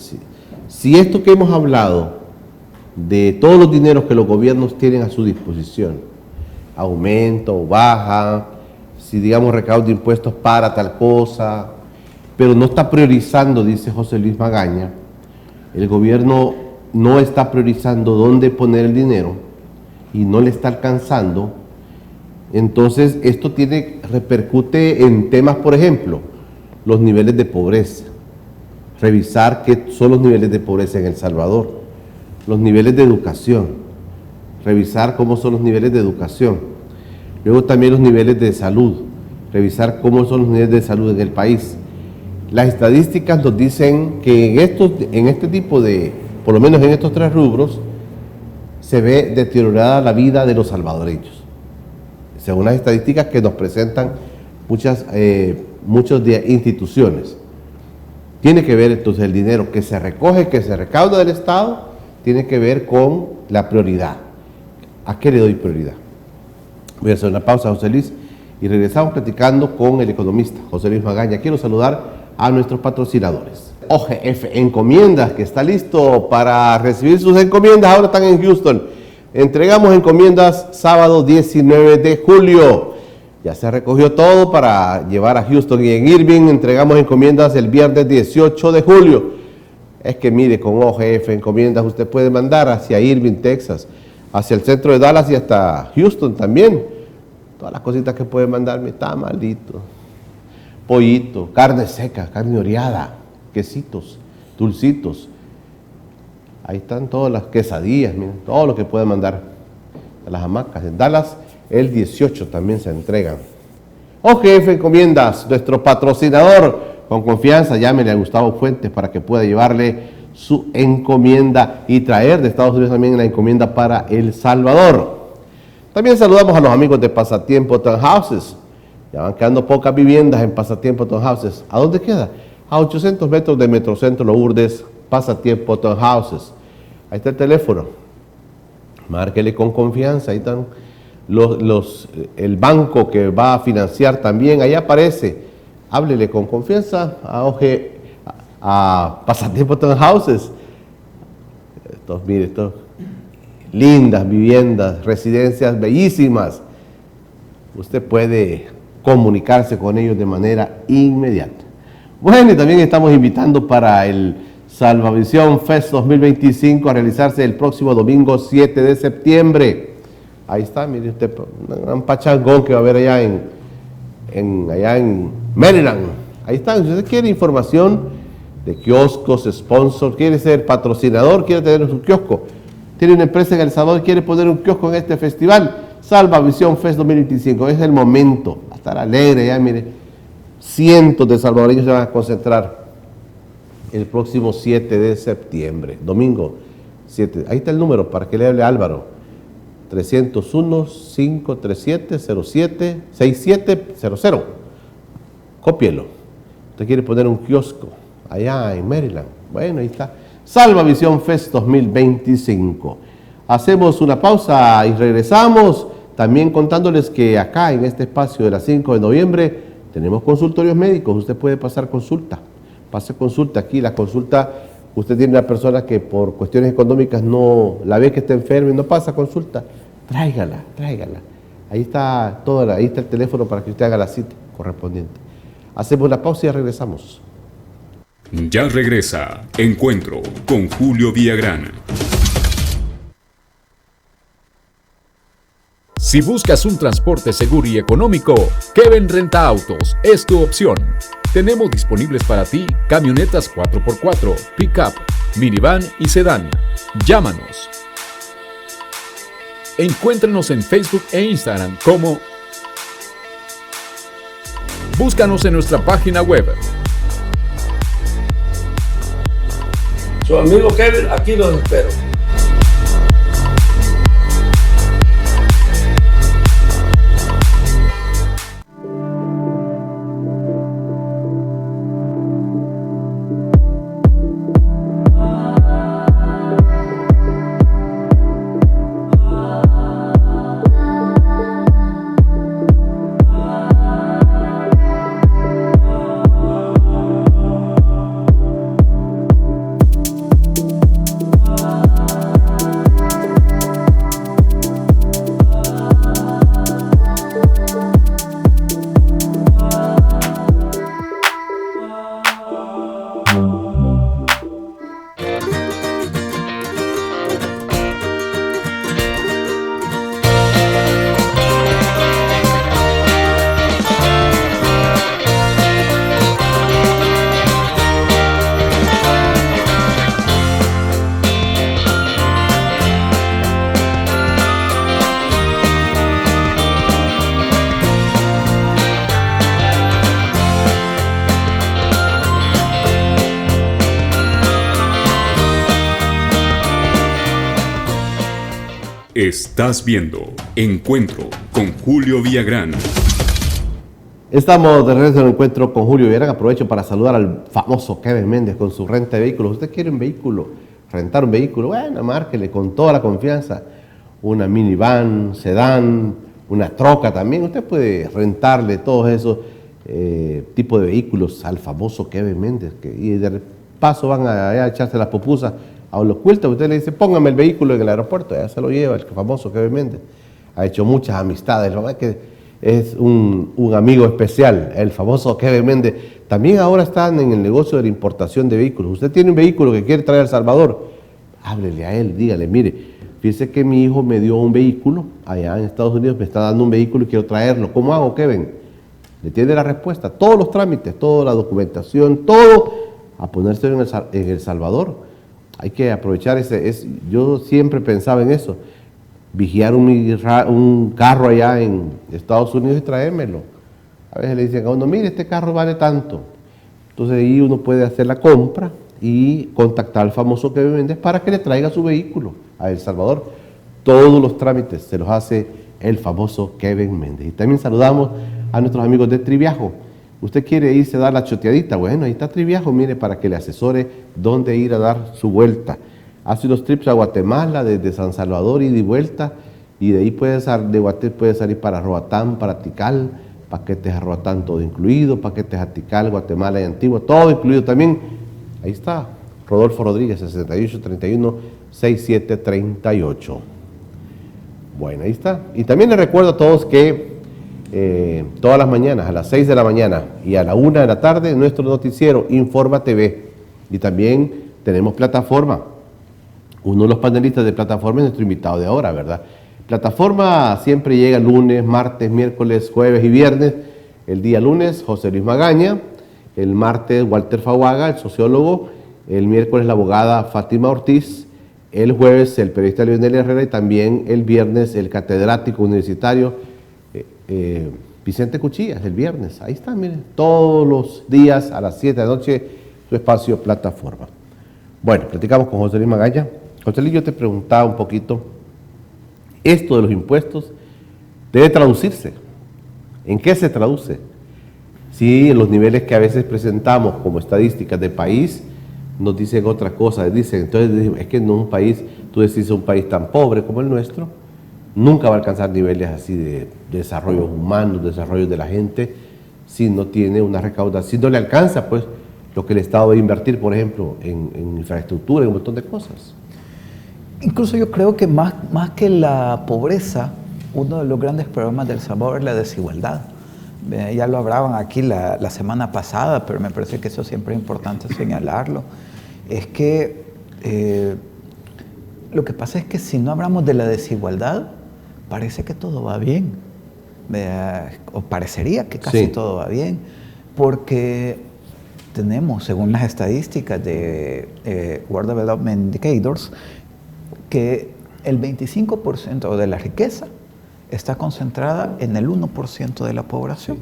Si esto que hemos hablado de todos los dineros que los gobiernos tienen a su disposición, aumenta o baja, si digamos recaudo de impuestos para tal cosa, pero no está priorizando, dice José Luis Magaña, el gobierno no está priorizando dónde poner el dinero y no le está alcanzando, entonces esto repercute en temas, por ejemplo, los niveles de pobreza, revisar qué son los niveles de pobreza en El Salvador, los niveles de educación, revisar cómo son los niveles de educación, luego también los niveles de salud, revisar cómo son los niveles de salud en el país. Las estadísticas nos dicen que en este tipo de, por lo menos en estos 3 rubros, se ve deteriorada la vida de los salvadoreños. Según las estadísticas que nos presentan muchas instituciones. Tiene que ver entonces el dinero que se recoge, que se recauda del Estado, tiene que ver con la prioridad. ¿A qué le doy prioridad? Voy a hacer una pausa, José Luis, y regresamos platicando con el economista José Luis Magaña. Quiero saludar a nuestros patrocinadores. OGF Encomiendas, que está listo para recibir sus encomiendas, ahora están en Houston. Entregamos encomiendas sábado 19 de julio. Ya se recogió todo para llevar a Houston, y en Irving entregamos encomiendas el viernes 18 de julio. Es que mire, con OGF Encomiendas usted puede mandar hacia Irving, Texas, hacia el centro de Dallas y hasta Houston también. Todas las cositas que puede mandarme, está maldito. Pollito, carne seca, carne oreada, quesitos, dulcitos. Ahí están todas las quesadillas, miren, todo lo que puede mandar a las hamacas. En Dallas, el 18 también se entregan. OGF Encomiendas, nuestro patrocinador. Con confianza, llámele a Gustavo Fuentes para que pueda llevarle su encomienda y traer de Estados Unidos también la encomienda para El Salvador. También saludamos a los amigos de Pasatiempo Townhouses. Ya van quedando pocas viviendas en Pasatiempo Townhouses. ¿A dónde queda? A 800 metros de Metrocentro Lourdes, Pasatiempo Townhouses. Ahí está el teléfono. Márquele con confianza. Ahí están el banco que va a financiar también. Ahí aparece. Háblele con confianza a Pasatiempo Townhouses. Estos lindas viviendas, residencias bellísimas. Usted puede comunicarse con ellos de manera inmediata. Bueno, y también estamos invitando para el Salvavisión Fest 2025 a realizarse el próximo domingo 7 de septiembre. Ahí está, mire usted, un gran pachangón que va a haber allá en Maryland. Ahí está. Si usted quiere información de kioscos, sponsor, quiere ser patrocinador, quiere tener su kiosco, tiene una empresa en El Salvador, quiere poner un kiosco en este festival, Salvavisión Fest 2025, es el momento, a estar alegre ya, mire, cientos de salvadoreños se van a concentrar el próximo 7 de septiembre, domingo 7, ahí está el número para que le hable a Álvaro, 301-537-07-6700, cópielo, usted quiere poner un kiosco allá en Maryland, bueno, ahí está, Salvavisión Fest 2025. Hacemos una pausa y regresamos, también contándoles que acá en este espacio de las 5 de noviembre tenemos consultorios médicos, usted puede pasar consulta, pase consulta aquí, la consulta, usted tiene una persona que por cuestiones económicas no la ve que está enferma y no pasa consulta, tráigala, ahí está ahí está el teléfono para que usted haga la cita correspondiente. Hacemos la pausa y regresamos. Ya regresa Encuentro con Julio Villagrán. Si buscas un transporte seguro y económico, Kevin Renta Autos es tu opción. Tenemos disponibles para ti camionetas 4x4, pick-up, minivan y sedán. Llámanos. Encuéntrenos en Facebook e Instagram como... Búscanos en nuestra página web. Su amigo Kevin, aquí los espero. Estás viendo Encuentro con Julio Villagrán. Estamos de regreso en Encuentro con Julio Villagrán. Aprovecho para saludar al famoso Kevin Méndez con su renta de vehículos. ¿Usted quiere un vehículo? Rentar un vehículo. Bueno, márquele con toda la confianza. Una minivan, sedán, una troca también. Usted puede rentarle todos esos tipos de vehículos al famoso Kevin Méndez. Y de paso van a echarse las pupusas a lo oculta. Usted le dice, póngame el vehículo en el aeropuerto. Ya se lo lleva el famoso Kevin Méndez. Ha hecho muchas amistades. La verdad que es un amigo especial, el famoso Kevin Méndez. También ahora están en el negocio de la importación de vehículos. Usted tiene un vehículo que quiere traer a El Salvador, háblele a él, dígale, mire, fíjese que mi hijo me dio un vehículo allá en Estados Unidos, me está dando un vehículo y quiero traerlo. ¿Cómo hago, Kevin? Le tiene la respuesta, todos los trámites, toda la documentación, todo a ponerse en El Salvador. Hay que aprovechar yo siempre pensaba en eso, vigiar un carro allá en Estados Unidos y traérmelo. A veces le dicen a uno, mire, este carro vale tanto. Entonces ahí uno puede hacer la compra y contactar al famoso Kevin Méndez para que le traiga su vehículo a El Salvador. Todos los trámites se los hace el famoso Kevin Méndez. Y también saludamos a nuestros amigos de Triviajo. Usted quiere irse a dar la choteadita, bueno, ahí está Triviajo, mire, para que le asesore dónde ir a dar su vuelta. Hace unos trips a Guatemala, desde San Salvador y de vuelta, y de ahí puede salir para Roatán, para Tikal, paquetes a Roatán todo incluido, paquetes a Tikal, Guatemala y Antigua, todo incluido también. Ahí está, Rodolfo Rodríguez, 6831-6738. Bueno, ahí está. Y también les recuerdo a todos que todas las mañanas, a las 6 de la mañana y a la 1 de la tarde, nuestro noticiero Informa TV. Y también tenemos plataforma. Uno de los panelistas de plataforma es nuestro invitado de ahora, ¿verdad? Plataforma siempre llega lunes, martes, miércoles, jueves y viernes. El día lunes, José Luis Magaña. El martes, Walter Fahuaga, el sociólogo. El miércoles, la abogada Fátima Ortiz. El jueves, el periodista Leonel Herrera. Y también el viernes, el catedrático universitario Vicente Cuchillas, el viernes. Ahí está, miren, todos los días a las 7 de la noche, su espacio plataforma. Bueno, platicamos con José Luis Magaña. José Luis, yo te preguntaba un poquito, esto de los impuestos debe traducirse. ¿En qué se traduce? Sí, en los niveles que a veces presentamos como estadísticas de país, nos dicen otra cosa. Dicen, entonces, es que en un país, tú decís un país tan pobre como el nuestro, nunca va a alcanzar niveles así de desarrollo humano, desarrollo de la gente, si no tiene una recaudación, si no le alcanza pues lo que el Estado debe invertir, por ejemplo, en infraestructura, en un montón de cosas. Incluso yo creo que más que la pobreza, uno de los grandes problemas del Salvador es la desigualdad. Ya lo hablaban aquí la semana pasada, pero me parece que eso siempre es importante señalarlo. Es que lo que pasa es que si no hablamos de la desigualdad, parece que todo va bien, o parecería que casi todo va bien, porque tenemos, según las estadísticas de World Development Indicators, que el 25% de la riqueza está concentrada en el 1% de la población.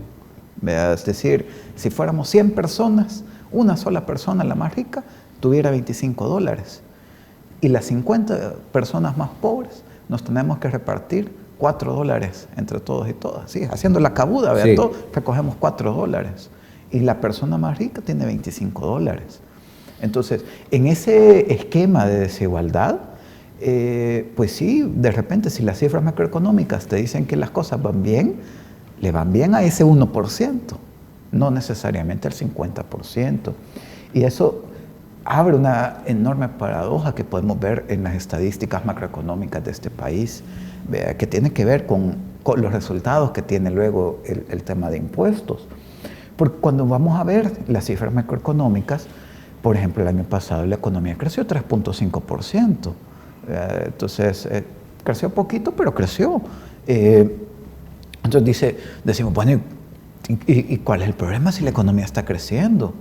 Es decir, si fuéramos 100 personas, una sola persona, la más rica, tuviera $25. Y las 50 personas más pobres nos tenemos que repartir $4 entre todos y todas. ¿Sí? Haciendo la cabuda, sí. Todos recogemos $4. Y la persona más rica tiene $25. Entonces, en ese esquema de desigualdad, pues sí, de repente, si las cifras macroeconómicas te dicen que las cosas van bien, le van bien a ese 1%, no necesariamente al 50%. Y eso abre una enorme paradoja que podemos ver en las estadísticas macroeconómicas de este país, que tiene que ver con los resultados que tiene luego el tema de impuestos. Porque cuando vamos a ver las cifras macroeconómicas, por ejemplo, el año pasado la economía creció 3.5%. Entonces, creció poquito, pero creció. Entonces decimos, bueno, ¿y cuál es el problema si la economía está creciendo?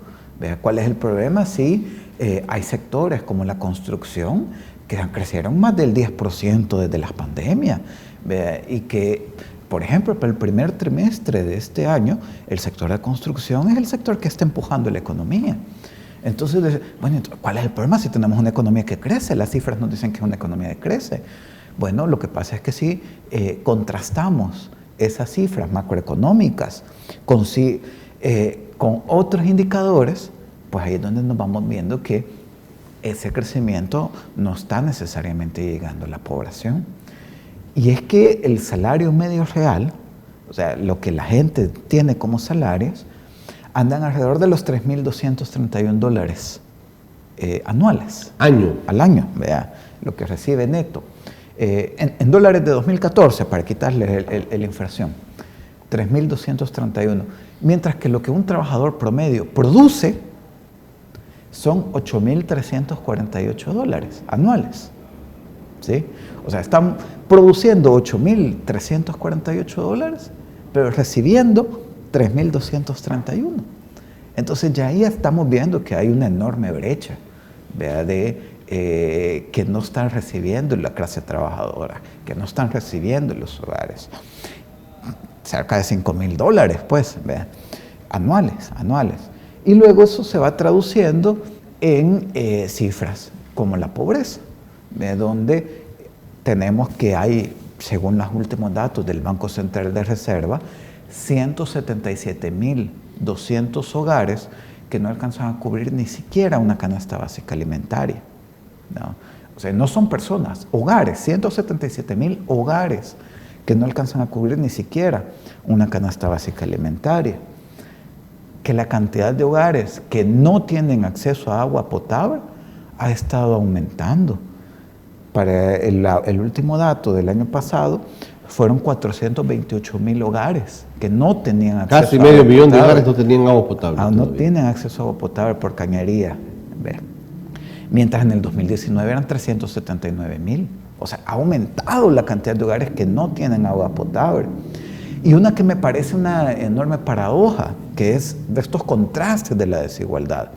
¿Cuál es el problema si hay sectores como la construcción que crecieron más del 10% desde la pandemia? Y que, por ejemplo, para el primer trimestre de este año, el sector de construcción es el sector que está empujando la economía. Entonces, bueno, ¿cuál es el problema si tenemos una economía que crece? Las cifras nos dicen que es una economía que crece. Bueno, lo que pasa es que si contrastamos esas cifras macroeconómicas con otros indicadores, pues ahí es donde nos vamos viendo que ese crecimiento no está necesariamente llegando a la población. Y es que el salario medio real, o sea, lo que la gente tiene como salarios, andan alrededor de los $3.231 anuales. Al año, vea, lo que recibe neto. En dólares de 2014, para quitarle la inflación, 3.231. Mientras que lo que un trabajador promedio produce son $8.348 anuales. ¿Sí? O sea, están produciendo $8.348, pero recibiendo $3.231. Entonces ya ahí estamos viendo que hay una enorme brecha, ¿verdad? Que no están recibiendo la clase trabajadora, que no están recibiendo los hogares. Cerca de $5.000, pues, ¿verdad? Anuales. Y luego eso se va traduciendo en cifras como la pobreza, ¿verdad? Donde tenemos que hay, según los últimos datos del Banco Central de Reserva, 177.200 hogares que no alcanzan a cubrir ni siquiera una canasta básica alimentaria, ¿no? O sea, no son personas, hogares, 177.000 hogares que no alcanzan a cubrir ni siquiera una canasta básica alimentaria. Que la cantidad de hogares que no tienen acceso a agua potable ha estado aumentando. Para el último dato del año pasado, fueron 428.000 hogares que no tenían acceso a agua potable. Casi medio millón de hogares no tenían agua potable. No tienen acceso a agua potable por cañería. Mientras en el 2019 eran 379.000. O sea, ha aumentado la cantidad de hogares que no tienen agua potable. Y una que me parece una enorme paradoja, que es de estos contrastes de la desigualdad.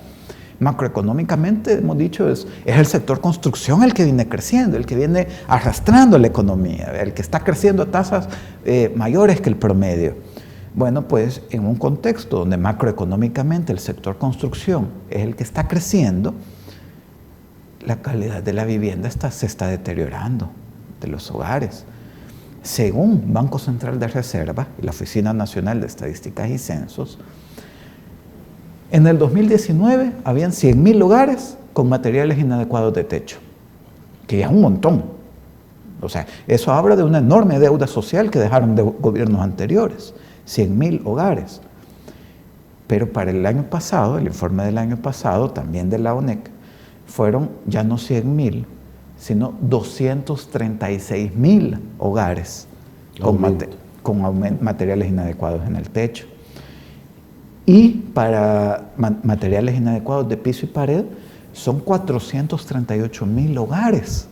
Macroeconómicamente, hemos dicho, es el sector construcción el que viene creciendo, el que viene arrastrando la economía, el que está creciendo a tasas mayores que el promedio. Bueno, pues en un contexto donde macroeconómicamente el sector construcción es el que está creciendo, la calidad de la vivienda se está deteriorando, de los hogares. Según Banco Central de Reserva y la Oficina Nacional de Estadísticas y Censos, en el 2019 habían 100.000 hogares con materiales inadecuados de techo, que ya es un montón. O sea, eso habla de una enorme deuda social que dejaron de gobiernos anteriores, 100.000 hogares. Pero para el año pasado, el informe del año pasado, también de la ONEC, fueron ya no 100.000, sino 236.000 hogares con materiales inadecuados en el techo. Y para materiales inadecuados de piso y pared, son 438.000 hogares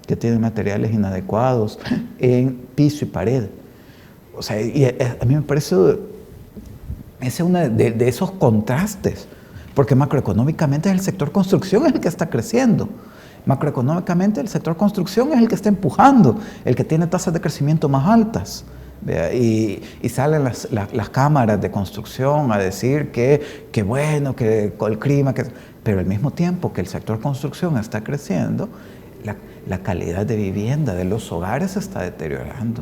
que tienen materiales inadecuados en piso y pared. O sea, y a mí me parece, es uno de esos contrastes, porque macroeconómicamente el sector construcción es el que está creciendo, macroeconómicamente el sector construcción es el que está empujando, el que tiene tasas de crecimiento más altas. Y salen las cámaras de construcción a decir que bueno, que con el clima, pero al mismo tiempo que el sector construcción está creciendo, la calidad de vivienda de los hogares se está deteriorando,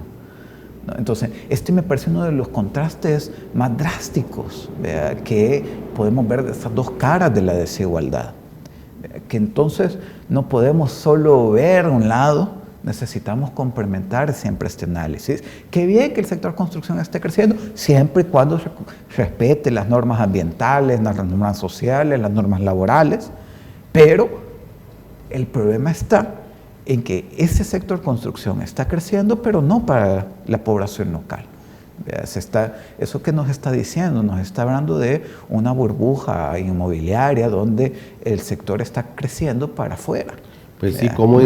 ¿no? Entonces, este me parece uno de los contrastes más drásticos, ¿verdad?, que podemos ver de estas dos caras de la desigualdad, ¿verdad?, que entonces no podemos solo ver un lado, necesitamos complementar siempre este análisis. Qué bien que el sector construcción esté creciendo, siempre y cuando respete las normas ambientales, las normas sociales, las normas laborales, pero el problema está en que ese sector construcción está creciendo, pero no para la población local. Eso que nos está diciendo, nos está hablando de una burbuja inmobiliaria donde el sector está creciendo para afuera. Pues sí, ¿cómo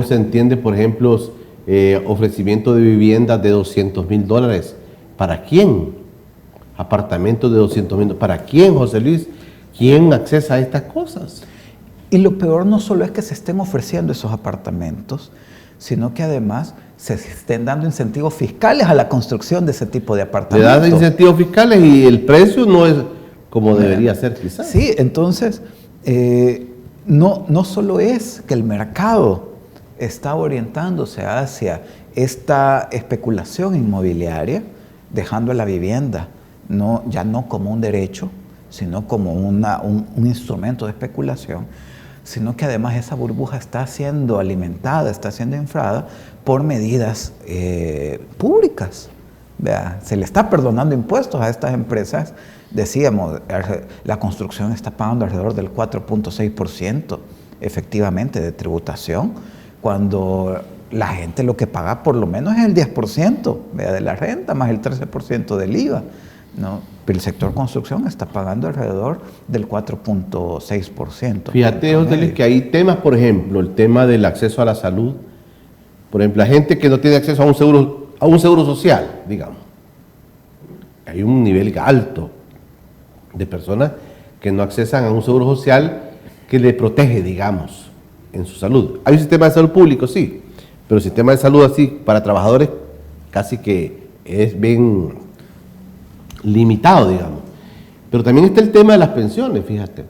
se entiende, por ejemplo, ofrecimiento de viviendas de $200,000? ¿Para quién? Apartamentos de $200,000. ¿Para quién, José Luis? ¿Quién accesa a estas cosas? Y lo peor no solo es que se estén ofreciendo esos apartamentos, sino que además se estén dando incentivos fiscales a la construcción de ese tipo de apartamentos. Le dan incentivos fiscales y el precio no es como debería ser, quizás. Sí, entonces, no solo es que el mercado está orientándose hacia esta especulación inmobiliaria, dejando la vivienda ya no como un derecho, sino como un instrumento de especulación, sino que además esa burbuja está siendo alimentada, está siendo inflada por medidas públicas. ¿Vea? Se le está perdonando impuestos a estas empresas. Decíamos, la construcción está pagando alrededor del 4.6% efectivamente de tributación, cuando la gente lo que paga por lo menos es el 10%, ¿vea?, de la renta, más el 13% del IVA, ¿no? Pero el sector construcción está pagando alrededor del 4.6%. Fíjate, José Luis, que hay temas, por ejemplo, el tema del acceso a la salud. Por ejemplo, la gente que no tiene acceso a un seguro social, digamos. Hay un nivel alto de personas que no accesan a un seguro social que le protege, digamos, en su salud. Hay un sistema de salud público, sí, pero el sistema de salud así para trabajadores casi que es bien limitado, digamos. Pero también está el tema de las pensiones, fíjate.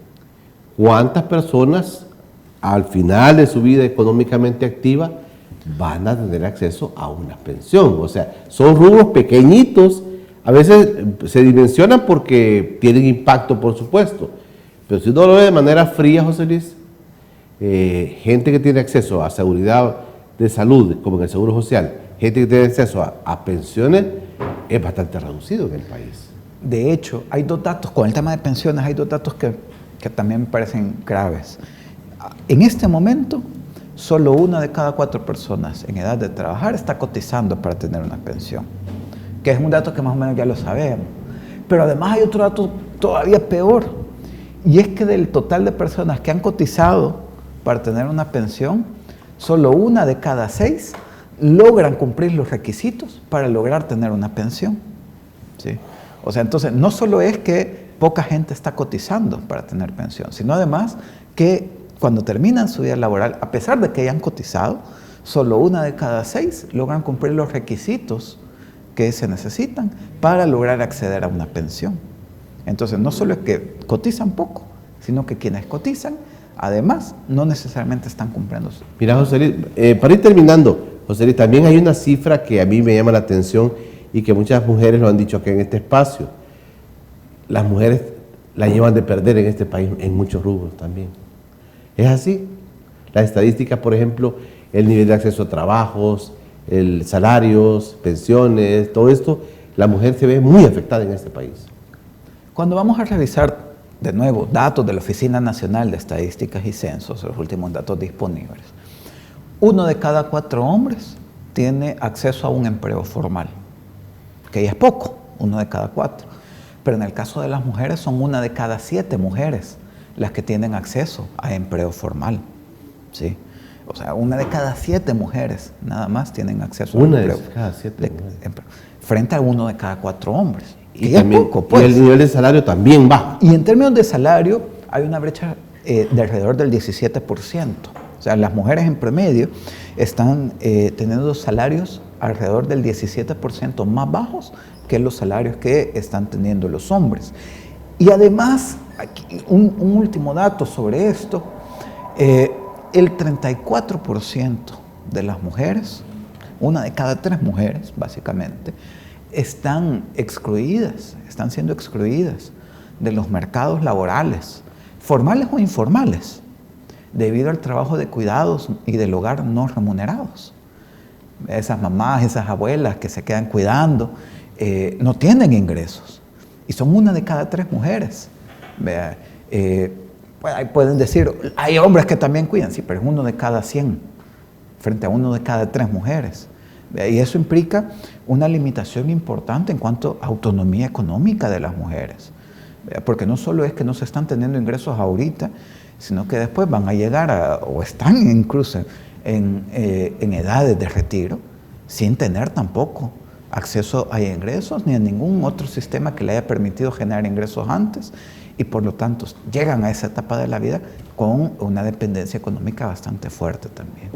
¿Cuántas personas al final de su vida económicamente activa van a tener acceso a una pensión? O sea, son rubros pequeñitos. A veces se dimensionan porque tienen impacto, por supuesto, pero si uno lo ve de manera fría, José Luis, gente que tiene acceso a seguridad de salud, como en el Seguro Social, gente que tiene acceso a pensiones, es bastante reducido en el país. De hecho, hay dos datos, con el tema de pensiones, hay dos datos que también me parecen graves. En este momento, solo 1 de cada 4 personas en edad de trabajar está cotizando para tener una pensión, que es un dato que más o menos ya lo sabemos. Pero además hay otro dato todavía peor, y es que del total de personas que han cotizado para tener una pensión, solo 1 de cada 6 logran cumplir los requisitos para lograr tener una pensión, ¿sí? O sea, entonces no solo es que poca gente está cotizando para tener pensión, sino además que cuando terminan su vida laboral, a pesar de que hayan cotizado, solo 1 de cada 6 logran cumplir los requisitos que se necesitan para lograr acceder a una pensión. Entonces, no solo es que cotizan poco, sino que quienes cotizan, además, no necesariamente están cumpliendo. Mira, José Luis, para ir terminando, José Luis, también hay una cifra que a mí me llama la atención y que muchas mujeres lo han dicho aquí en este espacio. Las mujeres la llevan de perder en este país en muchos rubros también. ¿Es así? Las estadísticas, por ejemplo, el nivel de acceso a trabajos, salarios, pensiones, todo esto, la mujer se ve muy afectada en este país. Cuando vamos a revisar de nuevo datos de la Oficina Nacional de Estadísticas y Censos, los últimos datos disponibles, 1 de cada 4 hombres tiene acceso a un empleo formal, que ya es poco, 1 de cada 4. Pero en el caso de las mujeres son 1 de cada 7 mujeres las que tienen acceso a empleo formal, ¿sí? O sea, 1 de cada 7 mujeres nada más tienen acceso a empleo. 1 de cada 7 frente a 1 de cada 4 hombres. Y, también, poco, pues. Y el nivel de salario también baja. Y en términos de salario hay una brecha de alrededor del 17%. O sea, las mujeres en promedio están teniendo salarios alrededor del 17% más bajos que los salarios que están teniendo los hombres. Y además, aquí, un último dato sobre esto, el 34% de las mujeres, una de cada 3 mujeres básicamente, están siendo excluidas de los mercados laborales, formales o informales, debido al trabajo de cuidados y del hogar no remunerados. Esas mamás, esas abuelas que se quedan cuidando, no tienen ingresos. Y son una de cada 3 mujeres. Pueden decir, hay hombres que también cuidan, sí, pero es 1 de cada 100, frente a 1 de cada 3 mujeres. Y eso implica una limitación importante en cuanto a autonomía económica de las mujeres. Porque no solo es que no se están teniendo ingresos ahorita, sino que después van a llegar o están incluso en edades de retiro, sin tener tampoco acceso a ingresos ni a ningún otro sistema que le haya permitido generar ingresos antes, y por lo tanto llegan a esa etapa de la vida con una dependencia económica bastante fuerte también.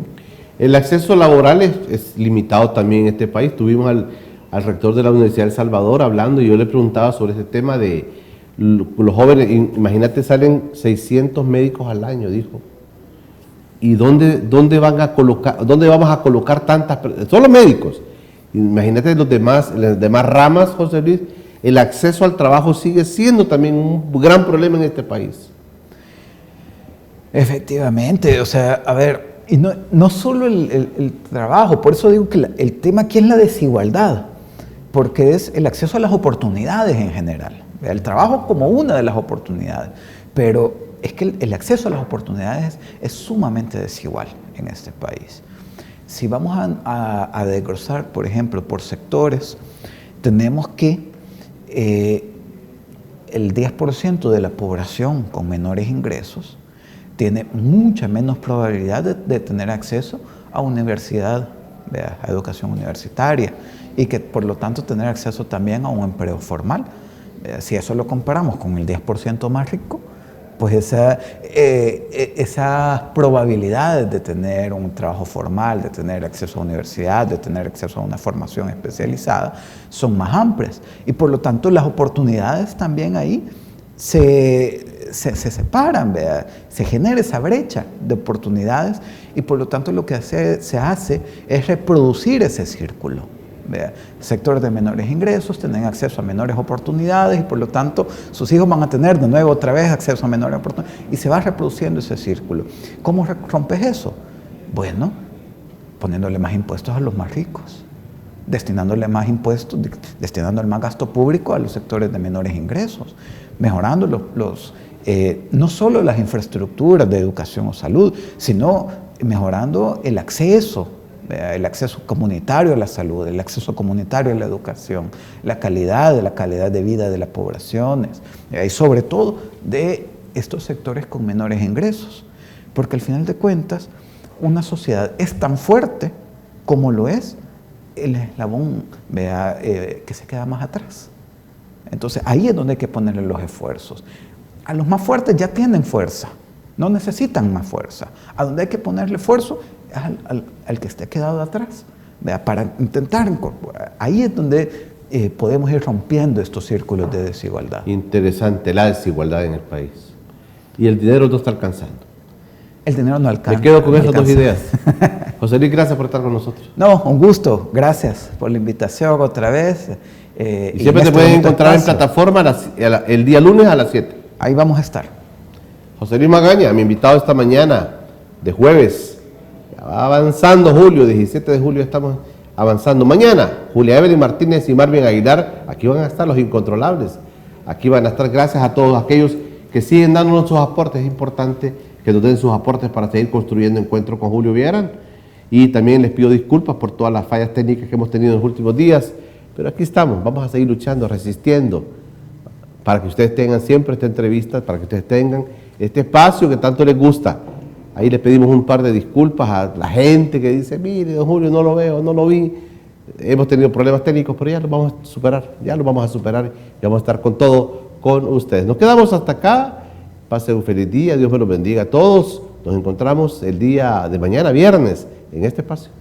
El acceso laboral es limitado también en este país. Tuvimos al rector de la Universidad de El Salvador hablando y yo le preguntaba sobre ese tema de los jóvenes. Imagínate, salen 600 médicos al año, dijo. ¿Y dónde vamos a colocar tantas personas? Solo médicos. Imagínate las demás ramas, José Luis. El acceso al trabajo sigue siendo también un gran problema en este país. Efectivamente, o sea, a ver, y no solo el trabajo, por eso digo que el tema aquí es la desigualdad, porque es el acceso a las oportunidades en general. El trabajo como una de las oportunidades, pero es que el acceso a las oportunidades es sumamente desigual en este país. Si vamos a desglosar, por ejemplo, por sectores, tenemos que el 10% de la población con menores ingresos tiene mucha menos probabilidad de tener acceso a universidad, a educación universitaria, y que por lo tanto tener acceso también a un empleo formal. Si eso lo comparamos con el 10% más rico, pues esas probabilidades de tener un trabajo formal, de tener acceso a universidad, de tener acceso a una formación especializada, son más amplias. Y por lo tanto las oportunidades también ahí se separan, se genera esa brecha de oportunidades, y por lo tanto lo que se hace es reproducir ese círculo. Sectores de menores ingresos tienen acceso a menores oportunidades y por lo tanto sus hijos van a tener de nuevo otra vez acceso a menores oportunidades y se va reproduciendo ese círculo. ¿Cómo rompes eso? Bueno, poniéndole más impuestos a los más ricos, destinándole más impuestos, destinando el más gasto público a los sectores de menores ingresos, mejorando no solo las infraestructuras de educación o salud, sino mejorando el acceso comunitario a la salud, el acceso comunitario a la educación, la calidad de vida de las poblaciones, y sobre todo de estos sectores con menores ingresos. Porque al final de cuentas, una sociedad es tan fuerte como lo es el eslabón que se queda más atrás. Entonces ahí es donde hay que ponerle los esfuerzos. A los más fuertes ya tienen fuerza, no necesitan más fuerza. A donde hay que ponerle esfuerzo es al que esté quedado atrás, para intentar incorporar. Ahí es donde podemos ir rompiendo estos círculos de desigualdad. Interesante la desigualdad en el país. Y el dinero no está alcanzando. El dinero no alcanza. Me quedo con esas dos ideas. José Luis, gracias por estar con nosotros. No, un gusto. Gracias por la invitación otra vez. Y siempre te pueden encontrar en plataforma el día lunes a las 7. Ahí vamos a estar. José Luis Magaña, mi invitado esta mañana de jueves. Ya va avanzando julio, 17 de julio estamos avanzando. Mañana, Julia Evelyn Martínez y Marvin Aguilar, aquí van a estar los incontrolables. Aquí van a estar, gracias a todos aquellos que siguen dándonos sus aportes. Es importante que nos den sus aportes para seguir construyendo Encuentro con Julio Villagrán. Y también les pido disculpas por todas las fallas técnicas que hemos tenido en los últimos días. Pero aquí estamos, vamos a seguir luchando, resistiendo, para que ustedes tengan siempre esta entrevista, para que ustedes tengan este espacio que tanto les gusta. Ahí les pedimos un par de disculpas a la gente que dice, mire, don Julio, no lo veo, no lo vi. Hemos tenido problemas técnicos, pero ya los vamos a superar, y vamos a estar con todo con ustedes. Nos quedamos hasta acá Pasen un feliz día, Dios me los bendiga a todos. Nos encontramos el día de mañana, viernes, en este espacio.